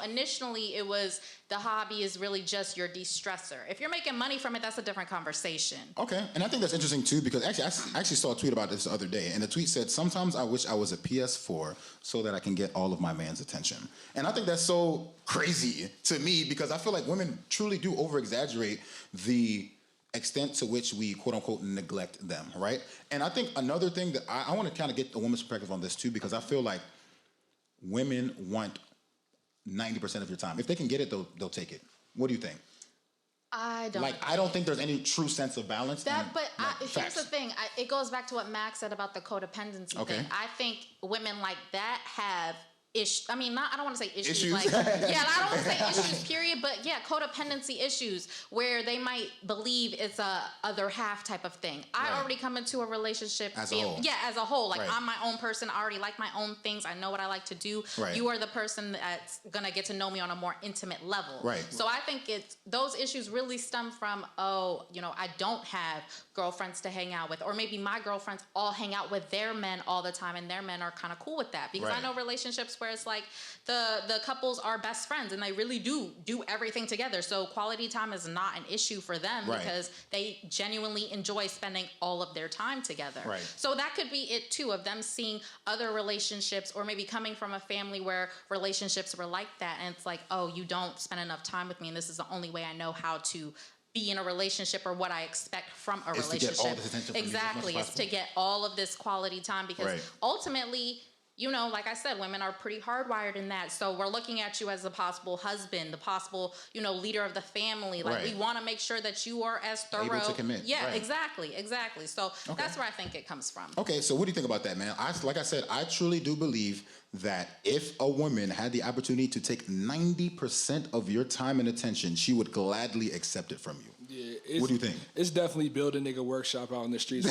initially it was the hobby is really just your de-stressor. If you're making money from it, that's a different conversation. Okay, and I think that's interesting too because I actually saw a tweet about this the other day, and the tweet said, "Sometimes I wish I was a PS4 so that I can get all of my man's attention." And I think that's so crazy to me because I feel like women truly do over-exaggerate the extent to which we quote-unquote neglect them, right? And I think another thing that I want to kind of get a woman's perspective on this too because I feel like women want 90% of your time. If they can get it, they'll take it. What do you think? I don't. I don't think there's any true sense of balance. Here's the thing. It goes back to what Max said about the codependency thing. I think women like that have issues. I mean, I don't want to say issues. Like, I don't want to say issues, period. But yeah, codependency issues where they might believe it's a other half type of thing. I already come into a relationship as a whole. Yeah, as a whole. Like, I'm my own person. I already like my own things. I know what I like to do. Right. You are the person that's gonna get to know me on a more intimate level. Right. So I think those issues really stem from, I don't have girlfriends to hang out with, or maybe my girlfriends all hang out with their men all the time, and their men are kind of cool with that. Because I know relationships where it's like the couples are best friends and they really do everything together. So quality time is not an issue for them because they genuinely enjoy spending all of their time together. Right. So that could be it too, of them seeing other relationships, or maybe coming from a family where relationships were like that, and it's like, oh, you don't spend enough time with me, and this is the only way I know how to be in a relationship, or what I expect from a relationship. To get all this attention from exactly. you as much as It's to get all of this quality time because ultimately, like I said, women are pretty hardwired in that. So we're looking at you as a possible husband, the possible, leader of the family. Like, we want to make sure that you are as thorough. Able to commit. Yeah, exactly. So that's where I think it comes from. Okay, so what do you think about that, man? Like I said, I truly do believe that if a woman had the opportunity to take 90% of your time and attention, she would gladly accept it from you. Yeah, what do you think? It's definitely build a nigga workshop out in the streets.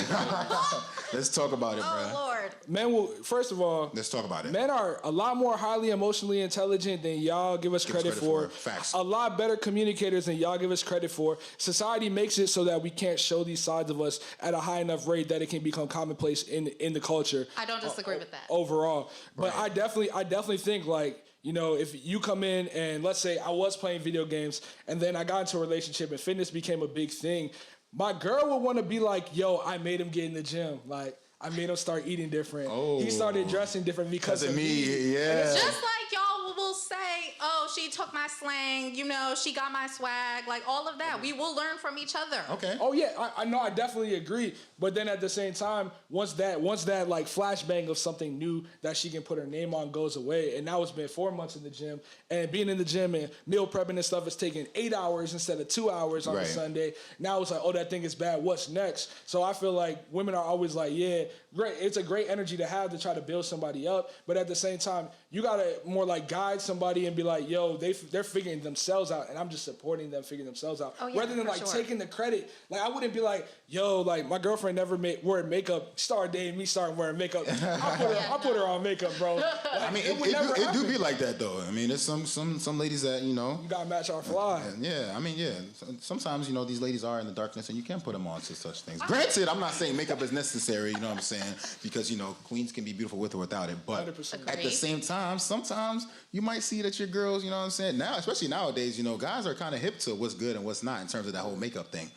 Let's talk about it, bro. Oh, Lord. Men will, first of all, let's talk about it. Men are a lot more highly emotionally intelligent than y'all give us credit for. Facts. A lot better communicators than y'all give us credit for. Society makes it so that we can't show these sides of us at a high enough rate that it can become commonplace in the culture. I don't disagree with that. Overall. But I definitely think, like, if you come in and let's say I was playing video games and then I got into a relationship and fitness became a big thing, my girl would want to be like, yo, I made him get in the gym. Like, I made him start eating different. Oh. He started dressing different because of me. Yeah. Just like y'all will say, oh, she took my slang, she got my swag, like all of that. We will learn from each other. Okay. Oh yeah, I know, I definitely agree. But then at the same time, once that like flashbang of something new that she can put her name on goes away, and now it's been 4 months in the gym, and being in the gym and meal prepping and stuff is taking 8 hours instead of 2 hours on a Sunday. Now it's like, oh, that thing is bad. What's next? So I feel like women are always like, yeah, great. It's a great energy to have to try to build somebody up, but at the same time, you gotta more like guide somebody and be like, yo, they're figuring themselves out, and I'm just supporting them figuring themselves out. Oh, yeah, rather than like taking the credit. Like, I wouldn't be like, yo, like my girlfriend never wore makeup, started dating me, started wearing makeup. I'll put her on makeup, bro. Like, I mean, it do be like that though. I mean, there's some ladies that you gotta match our fly. Yeah, I mean, yeah. Sometimes these ladies are in the darkness, and you can put them on to such things. Granted, I'm not saying makeup is necessary. You know what I'm saying? Because queens can be beautiful with or without it. But 100%. at the same time, sometimes you might see that your girls, you know what I'm saying? Now, especially nowadays, guys are kind of hip to what's good and what's not in terms of that whole makeup thing.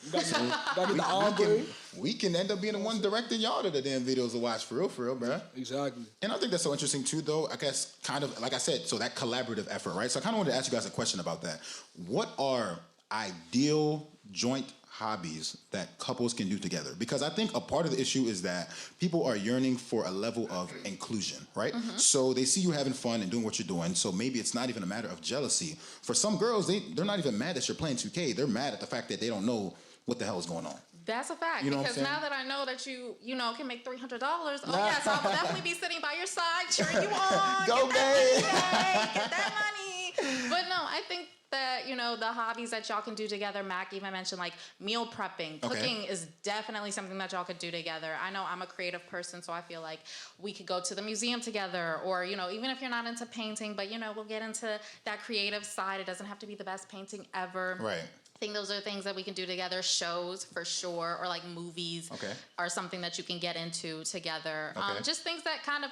We can end up being the one directing y'all to the damn videos to watch for real, bro. Exactly. And I think that's so interesting too, though. I guess kind of like I said, so that collaborative effort, right? So I kind of wanted to ask you guys a question about that. What are ideal joint hobbies that couples can do together? Because I think a part of the issue is that people are yearning for a level of inclusion, right? Mm-hmm. So they see you having fun and doing what you're doing, so maybe it's not even a matter of jealousy. For some girls, they're not even mad that you're playing 2K. They're mad at the fact that they don't know what the hell is going on. That's a fact. You know because now that I know that you can make $300, oh yes, I'll definitely be sitting by your side cheering you on. Go, babe. Get that money. But no, I think that, the hobbies that y'all can do together. Mac even mentioned like meal prepping. Okay. Cooking is definitely something that y'all could do together. I know I'm a creative person, so I feel like we could go to the museum together, or, even if you're not into painting, but, we'll get into that creative side. It doesn't have to be the best painting ever. Right. I think those are things that we can do together. Shows for sure, or like movies are something that you can get into together. Okay. Just things that kind of,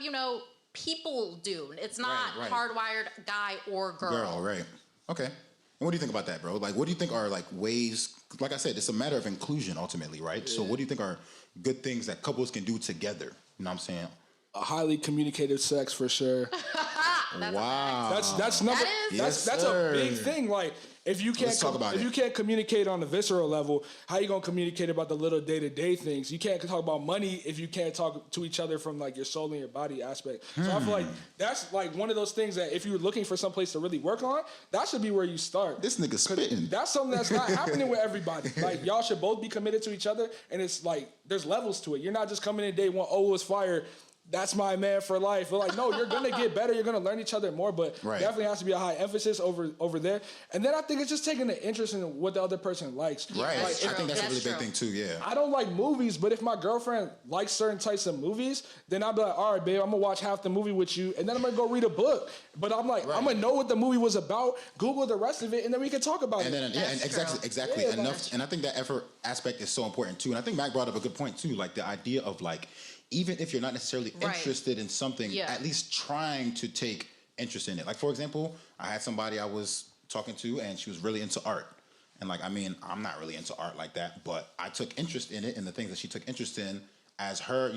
people do. It's not Right. hardwired guy or girl. Right. Okay. And what do you think about that, bro? Like, what do you think are like ways? Like I said, it's a matter of inclusion ultimately, right? Yeah. So, what do you think are good things that couples can do together? You know what I'm saying? A highly communicative sex for sure. Wow. That's number. That's a big thing. Like if you can't communicate on the visceral level, how you gonna communicate about the little day-to-day things? You can't talk about money if you can't talk to each other from like your soul and your body aspect. So I feel like that's like one of those things that if you're looking for someplace to really work on, that should be where you start. This nigga spitting. That's something that's not happening with everybody. Like y'all should both be committed to each other, and it's like there's levels to it. You're not just coming in day one, oh, it was fire. That's my man for life. But like, no, you're gonna get better. You're gonna learn each other more. But definitely has to be a high emphasis over there. And then I think it's just taking an interest in what the other person likes. Right. Like, I think that's a really big thing too. Yeah. I don't like movies, but if my girlfriend likes certain types of movies, then I'll be like, all right, babe, I'm gonna watch half the movie with you, and then I'm gonna go read a book. But I'm like, I'm gonna know what the movie was about. Google the rest of it, and then we can talk about it. And then exactly enough. And I think that effort aspect is so important too. And I think Mac brought up a good point too. Like the idea of like, even if you're not necessarily interested in something, at least trying to take interest in it. Like, for example, I had somebody I was talking to, and she was really into art. And, like, I mean, I'm not really into art like that, but I took interest in it and the things that she took interest in as her,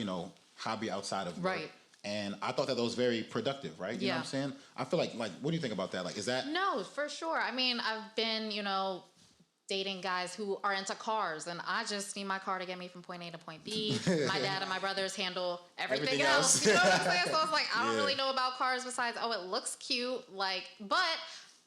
hobby outside of work. Right. And I thought that was very productive, right? You know what I'm saying? I feel like, what do you think about that? Like, is that... No, for sure. I mean, I've been, dating guys who are into cars, and I just need my car to get me from point A to point B. My dad and my brothers handle everything else. You know what I'm saying? So it's like, I don't really know about cars besides, it looks cute. Like, but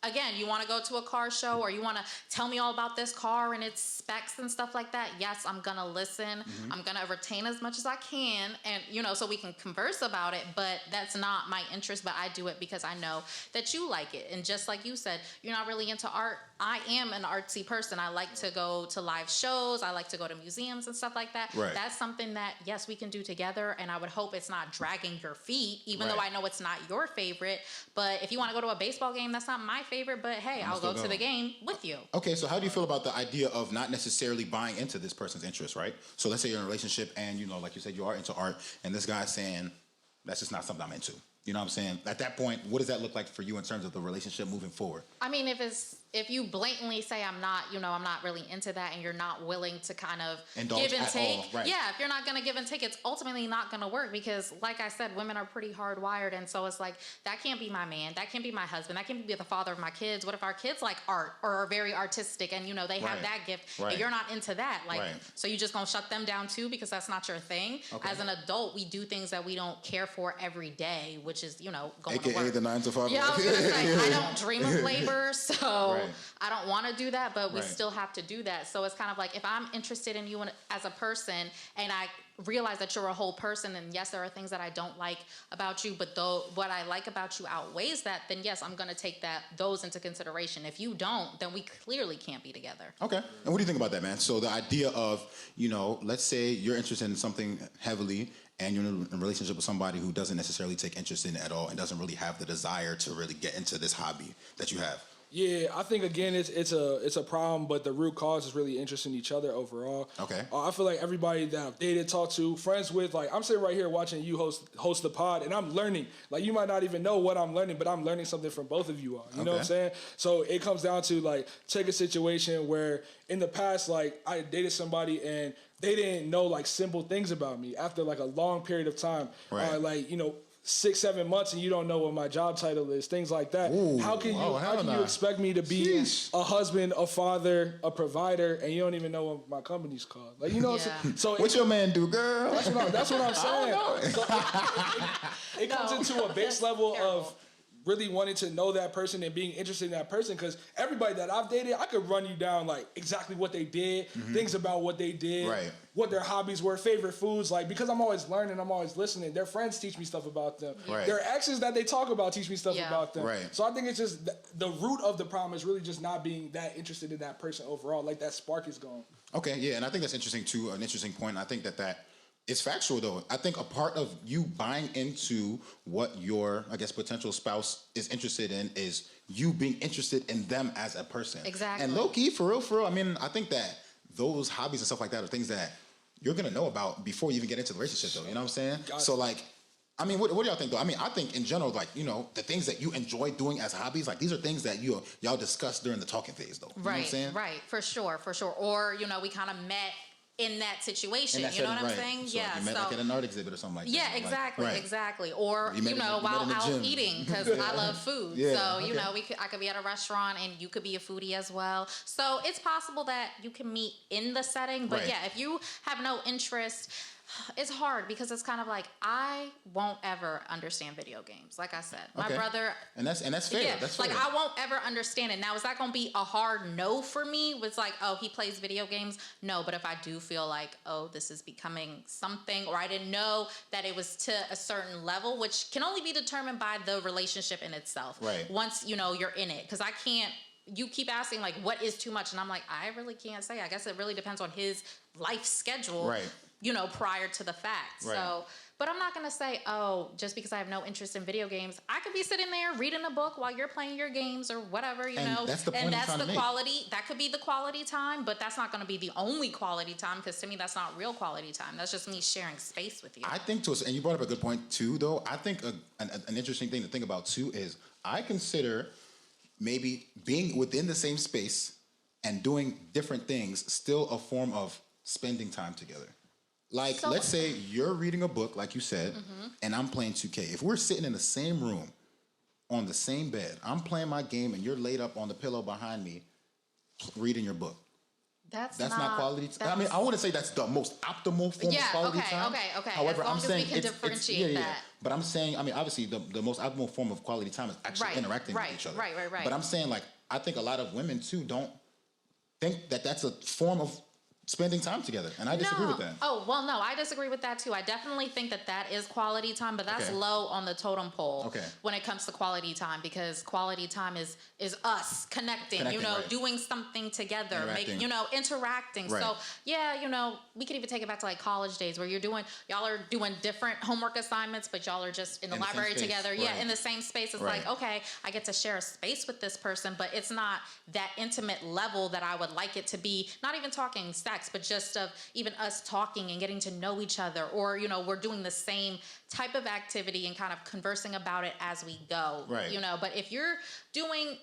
again, you want to go to a car show, or you want to tell me all about this car and its specs and stuff like that. Yes, I'm going to listen. I'm going to retain as much as I can, and, so we can converse about it, but that's not my interest, but I do it because I know that you like it. And just like you said, you're not really into art. I am an artsy person. I like to go to live shows. I like to go to museums and stuff like that. Right. That's something that, yes, we can do together, and I would hope it's not dragging your feet, even though I know it's not your favorite. But if you want to go to a baseball game, that's not my favorite, but hey, I'll go to the game with you. Okay, so how do you feel about the idea of not necessarily buying into this person's interest, right? So let's say you're in a relationship and, like you said, you are into art, and this guy's saying, that's just not something I'm into. You know what I'm saying? At that point, what does that look like for you in terms of the relationship moving forward? I mean, if you blatantly say I'm not really into that, and you're not willing to kind of indulge give and take, right. Yeah, if you're not going to give and take, it's ultimately not going to work, because like I said, women are pretty hardwired, and so it's like, that can't be my man, that can't be my husband, that can't be the father of my kids. What if our kids like art or are very artistic, and they have that gift, and you're not into that? Like, so you just gonna shut them down too because that's not your thing? Okay. As an adult, we do things that we don't care for every day, which is going AKA to work. the 9 to 5. Yeah, I was gonna say, I don't dream of labor, so I don't want to do that, but we still have to do that. So it's kind of like, if I'm interested in you as a person, and I realize that you're a whole person, and yes, there are things that I don't like about you, but though what I like about you outweighs that, then yes, I'm going to take those into consideration. If you don't, then we clearly can't be together. Okay. And what do you think about that, man? So the idea of, let's say you're interested in something heavily, and you're in a relationship with somebody who doesn't necessarily take interest in it at all, and doesn't really have the desire to really get into this hobby that you have. Yeah, I think again it's a problem, but the root cause is really interested in each other overall. Okay. I feel like everybody that I've dated, talked to, friends with, like I'm sitting right here watching you host the pod, and I'm learning. Like you might not even know what I'm learning, but I'm learning something from both of you all. You know what I'm saying? So it comes down to like, take a situation where in the past, like I dated somebody and they didn't know like simple things about me. After like a long period of time, 6-7 months, and you don't know what my job title is, things like that. Ooh, how can you expect me to be a husband, a father, a provider, and you don't even know what my company's called? Like, so what your man do, girl? That's what I'm saying. So it comes into a base level of really wanting to know that person and being interested in that person, because everybody that I've dated, I could run you down like exactly what they did, things about what they did, what their hobbies were, favorite foods, like, because I'm always learning, I'm always listening. Their friends teach me stuff about them. Their exes that they talk about teach me stuff about them. So I think it's just the root of the problem is really just not being that interested in that person overall. Like that spark is gone. Okay, yeah, and I think that's interesting too, an interesting point. I think that it's factual though. I think a part of you buying into what your, I guess, potential spouse is interested in is you being interested in them as a person. Exactly. And low key, for real, I mean, I think that those hobbies and stuff like that are things that you're gonna know about before you even get into the relationship though. You know what I'm saying? So like, I mean, what do y'all think though? I mean, I think in general, like, you know, the things that you enjoy doing as hobbies, like these are things that y'all discuss during the talking phase though. You know what I'm saying? Right, for sure. Or, you know, we kind of met in that situation, you know what I'm saying? So you met like at an art exhibit or something like that. Yeah, exactly, exactly. Or you know, while out eating, because I love food. So you know, I could be at a restaurant and you could be a foodie as well. So it's possible that you can meet in the setting, but yeah, if you have no interest, it's hard because it's kind of like I won't ever understand video games. Like I said, my brother, and that's fair. Yeah, that's fair. like I won't ever understand it. Now, is that going to be a hard no for me? It's like, oh, he plays video games. No, but if I do feel like, oh, this is becoming something, or I didn't know that it was to a certain level, which can only be determined by the relationship in itself. Right. Once you know you're in it, because I can't. You keep asking like, what is too much, and I'm like, I really can't say. I guess it really depends on his life schedule. Right. You know, prior to the fact. Right. So, but I'm not going to say, oh, just because I have no interest in video games, I could be sitting there reading a book while you're playing your games or whatever, you know. That's the point and I'm that's trying the to make. quality. That could be the quality time, but that's not going to be the only quality time because to me, that's not real quality time. That's just me sharing space with you. I think and you brought up a good point too, though. I think an interesting thing to think about too is I consider maybe being within the same space and doing different things still a form of spending time together. Like, so, let's say you're reading a book, like you said, and I'm playing 2K. If we're sitting in the same room, on the same bed, I'm playing my game, and you're laid up on the pillow behind me, reading your book. That's not quality time. I mean, I wouldn't say that's the most optimal form of quality time. Okay. However, as long I'm as saying we can differentiate that. But I'm saying, I mean, obviously, the most optimal form of quality time is actually interacting with each other. Right. But I'm saying, like, I think a lot of women, too, don't think that that's a form of spending time together, and I disagree with that. Oh, well, no, I disagree with that too. I definitely think that is quality time, but that's low on the totem pole when it comes to quality time, because quality time is us connecting, you know, doing something together, interacting. Right. So, yeah, you know, we could even take it back to like college days where y'all are doing different homework assignments, but y'all are just in the library together. Right. Yeah, in the same space. It's like, okay, I get to share a space with this person, but it's not that intimate level that I would like it to be. Not even talking sex, but just of even us talking and getting to know each other, or, you know, we're doing the same type of activity and kind of conversing about it as we go, you know. But if you're playing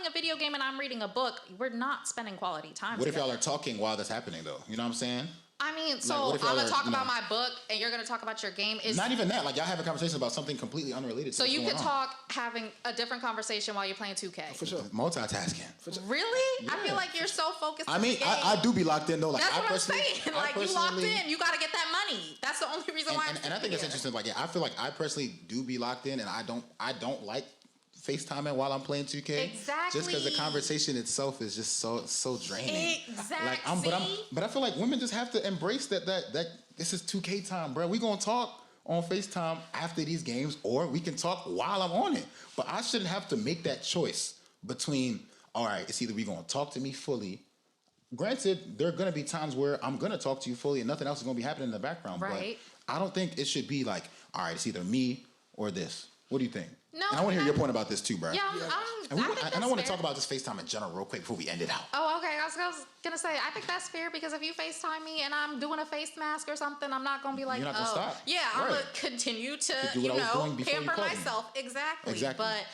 a video game and I'm reading a book, we're not spending quality time together. If y'all are talking while that's happening, though? You know what I'm saying? I mean, so I'm going to talk about my book and you're going to talk about your game. Not even that. Like, y'all have a conversation about something completely unrelated to so you could talk having a different conversation while you're playing 2K. For sure. Multitasking. Really? Yeah. I feel like you're so focused on the game. I do be locked in, though. Like, that's what I'm saying. Like, you locked in. You got to get that money. That's the only reason why and I think it's interesting. Like, I feel like I personally do be locked in, and I don't like FaceTiming while I'm playing 2K. Exactly. Just because the conversation itself is just so draining. Exactly. But I feel like women just have to embrace that this is 2K time, bro. We gonna talk on FaceTime after these games, or we can talk while I'm on it. But I shouldn't have to make that choice between, all right, it's either we gonna talk to me fully. Granted, there are gonna be times where I'm gonna talk to you fully and nothing else is gonna be happening in the background. Right. But I don't think it should be like, all right, it's either me or this. What do you think? No, and I want to hear your point about this too, bro. Yeah, I want to talk about this FaceTime in general real quick before we end it out. Oh, okay. I was going to say, I think that's fair because if you FaceTime me and I'm doing a face mask or something, I'm not going to be like, you're not gonna stop. Yeah, I'm going to continue to, pamper myself. Exactly. But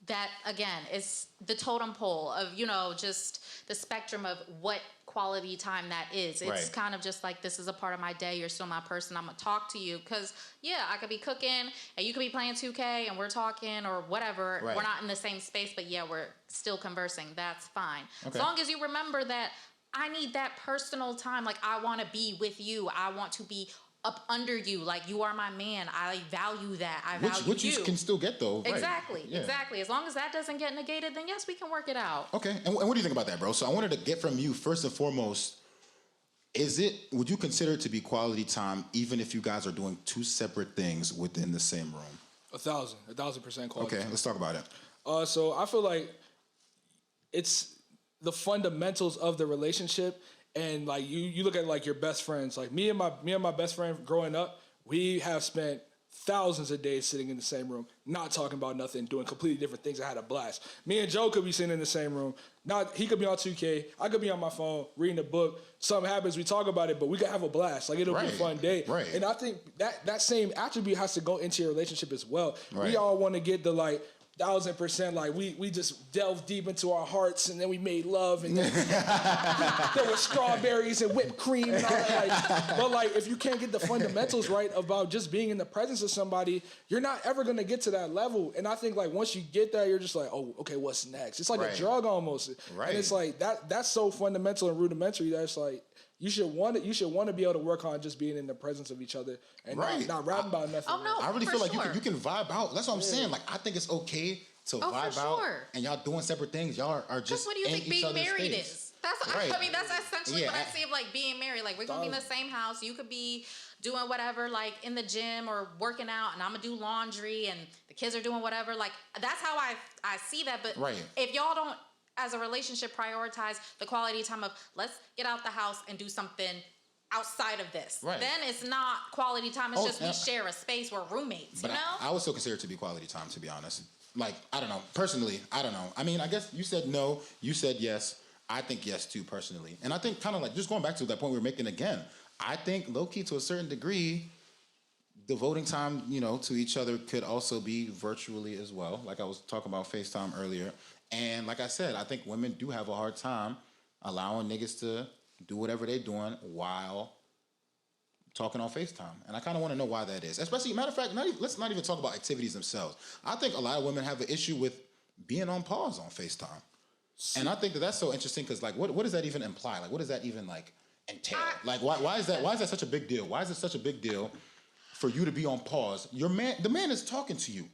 that, again, is the totem pole of, just the spectrum of what quality time that is. It's kind of just like, this is a part of my day. You're still my person. I'm going to talk to you. Because, I could be cooking and you could be playing 2K and we're talking or whatever. Right. We're not in the same space, but we're still conversing. That's fine. Okay. As long as you remember that I need that personal time. Like, I want to be with you. I want to be up under you. Like, you are my man. I value that. I value which you can still get though. Right. Exactly. Yeah. Exactly. As long as that doesn't get negated, then yes, we can work it out. Okay. And what do you think about that, bro? So I wanted to get from you first and foremost. Would you consider it to be quality time even if you guys are doing two separate things within the same room? 1,000% quality. Okay, let's talk about it. So I feel like it's the fundamentals of the relationship, and like you look at like your best friends. Like me and my best friend growing up, we have spent thousands of days sitting in the same room, not talking about nothing, doing completely different things. I had a blast. Me and Joe could be sitting in the same room. He could be on 2K. I could be on my phone reading a book. Something happens, we talk about it, but we could have a blast. Like, it'll be a fun day. Right. And I think that same attribute has to go into your relationship as well. Right. We all want to get the like 1,000%, like we just delved deep into our hearts, and then we made love, and then there was strawberries and whipped cream and all that. Like, but like, if you can't get the fundamentals right about just being in the presence of somebody, you're not ever gonna get to that level. And I think like once you get there, you're just like, oh, okay, what's next? It's like a drug almost. Right. And it's like that's so fundamental and rudimentary that it's like you should want to be able to work on just being in the presence of each other and not rapping about nothing. Oh no, I really feel like sure. you can vibe out. That's what I'm saying. Like, I think it's okay to vibe out, and y'all doing separate things. Y'all are just. What do you think being married is? That's Right. I mean, that's essentially what I see of like being married. Like, we're gonna be in the same house. You could be doing whatever, like in the gym or working out, and I'm gonna do laundry, and the kids are doing whatever. Like, that's how I see that. But if y'all don't, as a relationship, prioritize the quality time of let's get out the house and do something outside of this, then it's not quality time. It's just we share a space. We're roommates. But you know, I would still consider it to be quality time, to be honest. Like, I don't know. Personally, I don't know. I mean, I guess you said no. You said yes. I think yes, too, personally. And I think kind of like just going back to that point we were making again, I think low-key to a certain degree, devoting time, to each other could also be virtually as well. Like I was talking about FaceTime earlier. And like I said, I think women do have a hard time allowing niggas to do whatever they're doing while talking on FaceTime. And I kind of want to know why that is. Especially, matter of fact, let's not even talk about activities themselves. I think a lot of women have an issue with being on pause on FaceTime. And I think that's so interesting because, like, what does that even imply? Like, what does that even, like, entail? Like, why is that such a big deal? Why is it such a big deal for you to be on pause? The man is talking to you.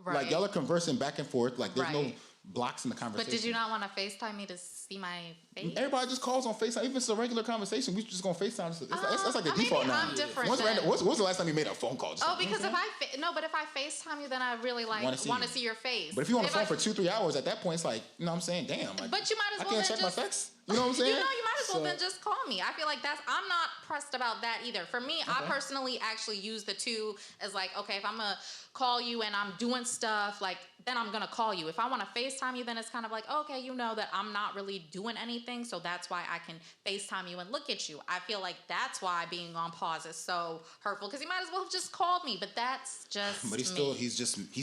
right? Like, y'all are conversing back and forth. Like, there's no blocks in the conversation. But did you not want to FaceTime me to see my face? Everybody just calls on FaceTime. Even if it's a regular conversation, we just gonna FaceTime. That's like the default now. I'm different. When's the last time you made a phone call? Because if I FaceTime you, then I really want to see your face. But if you're on the phone for 2-3 hours, at that point, it's like, you know what I'm saying? Damn. Like, but you might as well I can't check my text. You know what I'm saying? You might as well then just call me. I feel like I'm not pressed about that either. For me, I personally actually use the two as like, okay, if I'm going to call you and I'm doing stuff, like, then I'm going to call you. If I want to FaceTime you, then it's kind of like, okay, you know that I'm not really doing anything, so that's why I can FaceTime you and look at you. I feel like that's why being on pause is so hurtful, because you might as well have just called me, but that's just But he's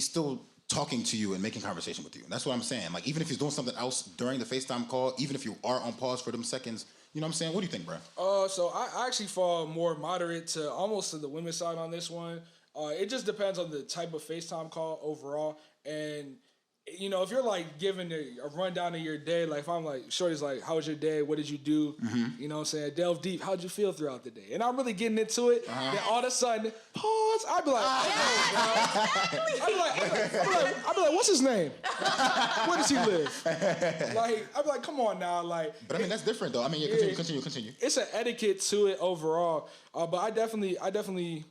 still talking to you and making conversation with you. That's what I'm saying. Like, even if he's doing something else during the FaceTime call, even if you are on pause for them seconds, you know what I'm saying? What do you think, bro? So I actually fall more moderate to almost to the women's side on this one. It just depends on the type of FaceTime call overall. And, you know, if you're like giving a rundown of your day, like if I'm like, shorty's like, how was your day? What did you do? Mm-hmm. You know what I'm saying? Delve deep. How'd you feel throughout the day? And I'm really getting into it. Then all of a sudden, pause. I'd be like, I'd be like, what's his name? Where does he live? Like, I'd be like, come on now. Like, but I mean, that's different though. I mean, continue. It's an etiquette to it overall. But I definitely,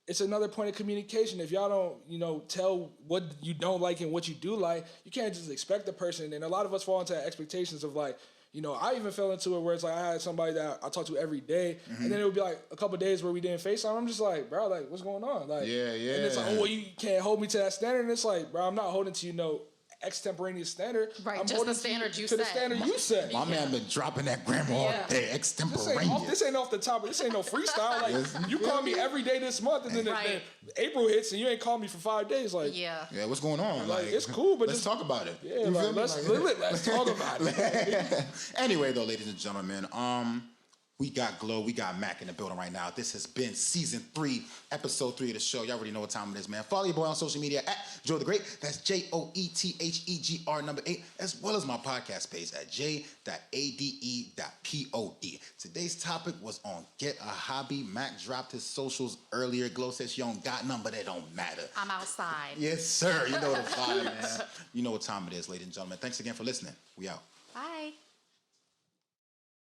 it's another point of communication. If y'all don't, tell what you don't like and what you do like, you can't just expect the person. And a lot of us fall into expectations of like, I even fell into it where it's like I had somebody that I talk to every day, and then it would be like a couple of days where we didn't FaceTime. I'm just like, bro, like, what's going on? Like, yeah. And it's like, oh, well, you can't hold me to that standard. And it's like, bro, I'm not holding to extemporaneous standard. Right, I'm just the standard you set. The standard you set. My man been dropping that grammar all day, extemporaneous. This ain't off the top. This ain't no freestyle. Like, you call me every day this month, and then April hits, and you ain't called me for 5 days. Like, yeah, what's going on? Like, it's cool, but let's talk about it. Yeah, let's talk about it. Anyway, though, ladies and gentlemen, We got Glow, we got Mac in the building right now. This has been season 3, episode 3 of the show. Y'all already know what time it is, man. Follow your boy on social media at Joe the Great. That's JOETHEGR number 8, as well as my podcast page at j.ade.pod. Today's topic was on Get a Hobby. Mac dropped his socials earlier. Glow says she don't got none, but it don't matter. I'm outside. Yes, sir. You know the vibe, man. You know what time it is, ladies and gentlemen. Thanks again for listening. We out. Bye.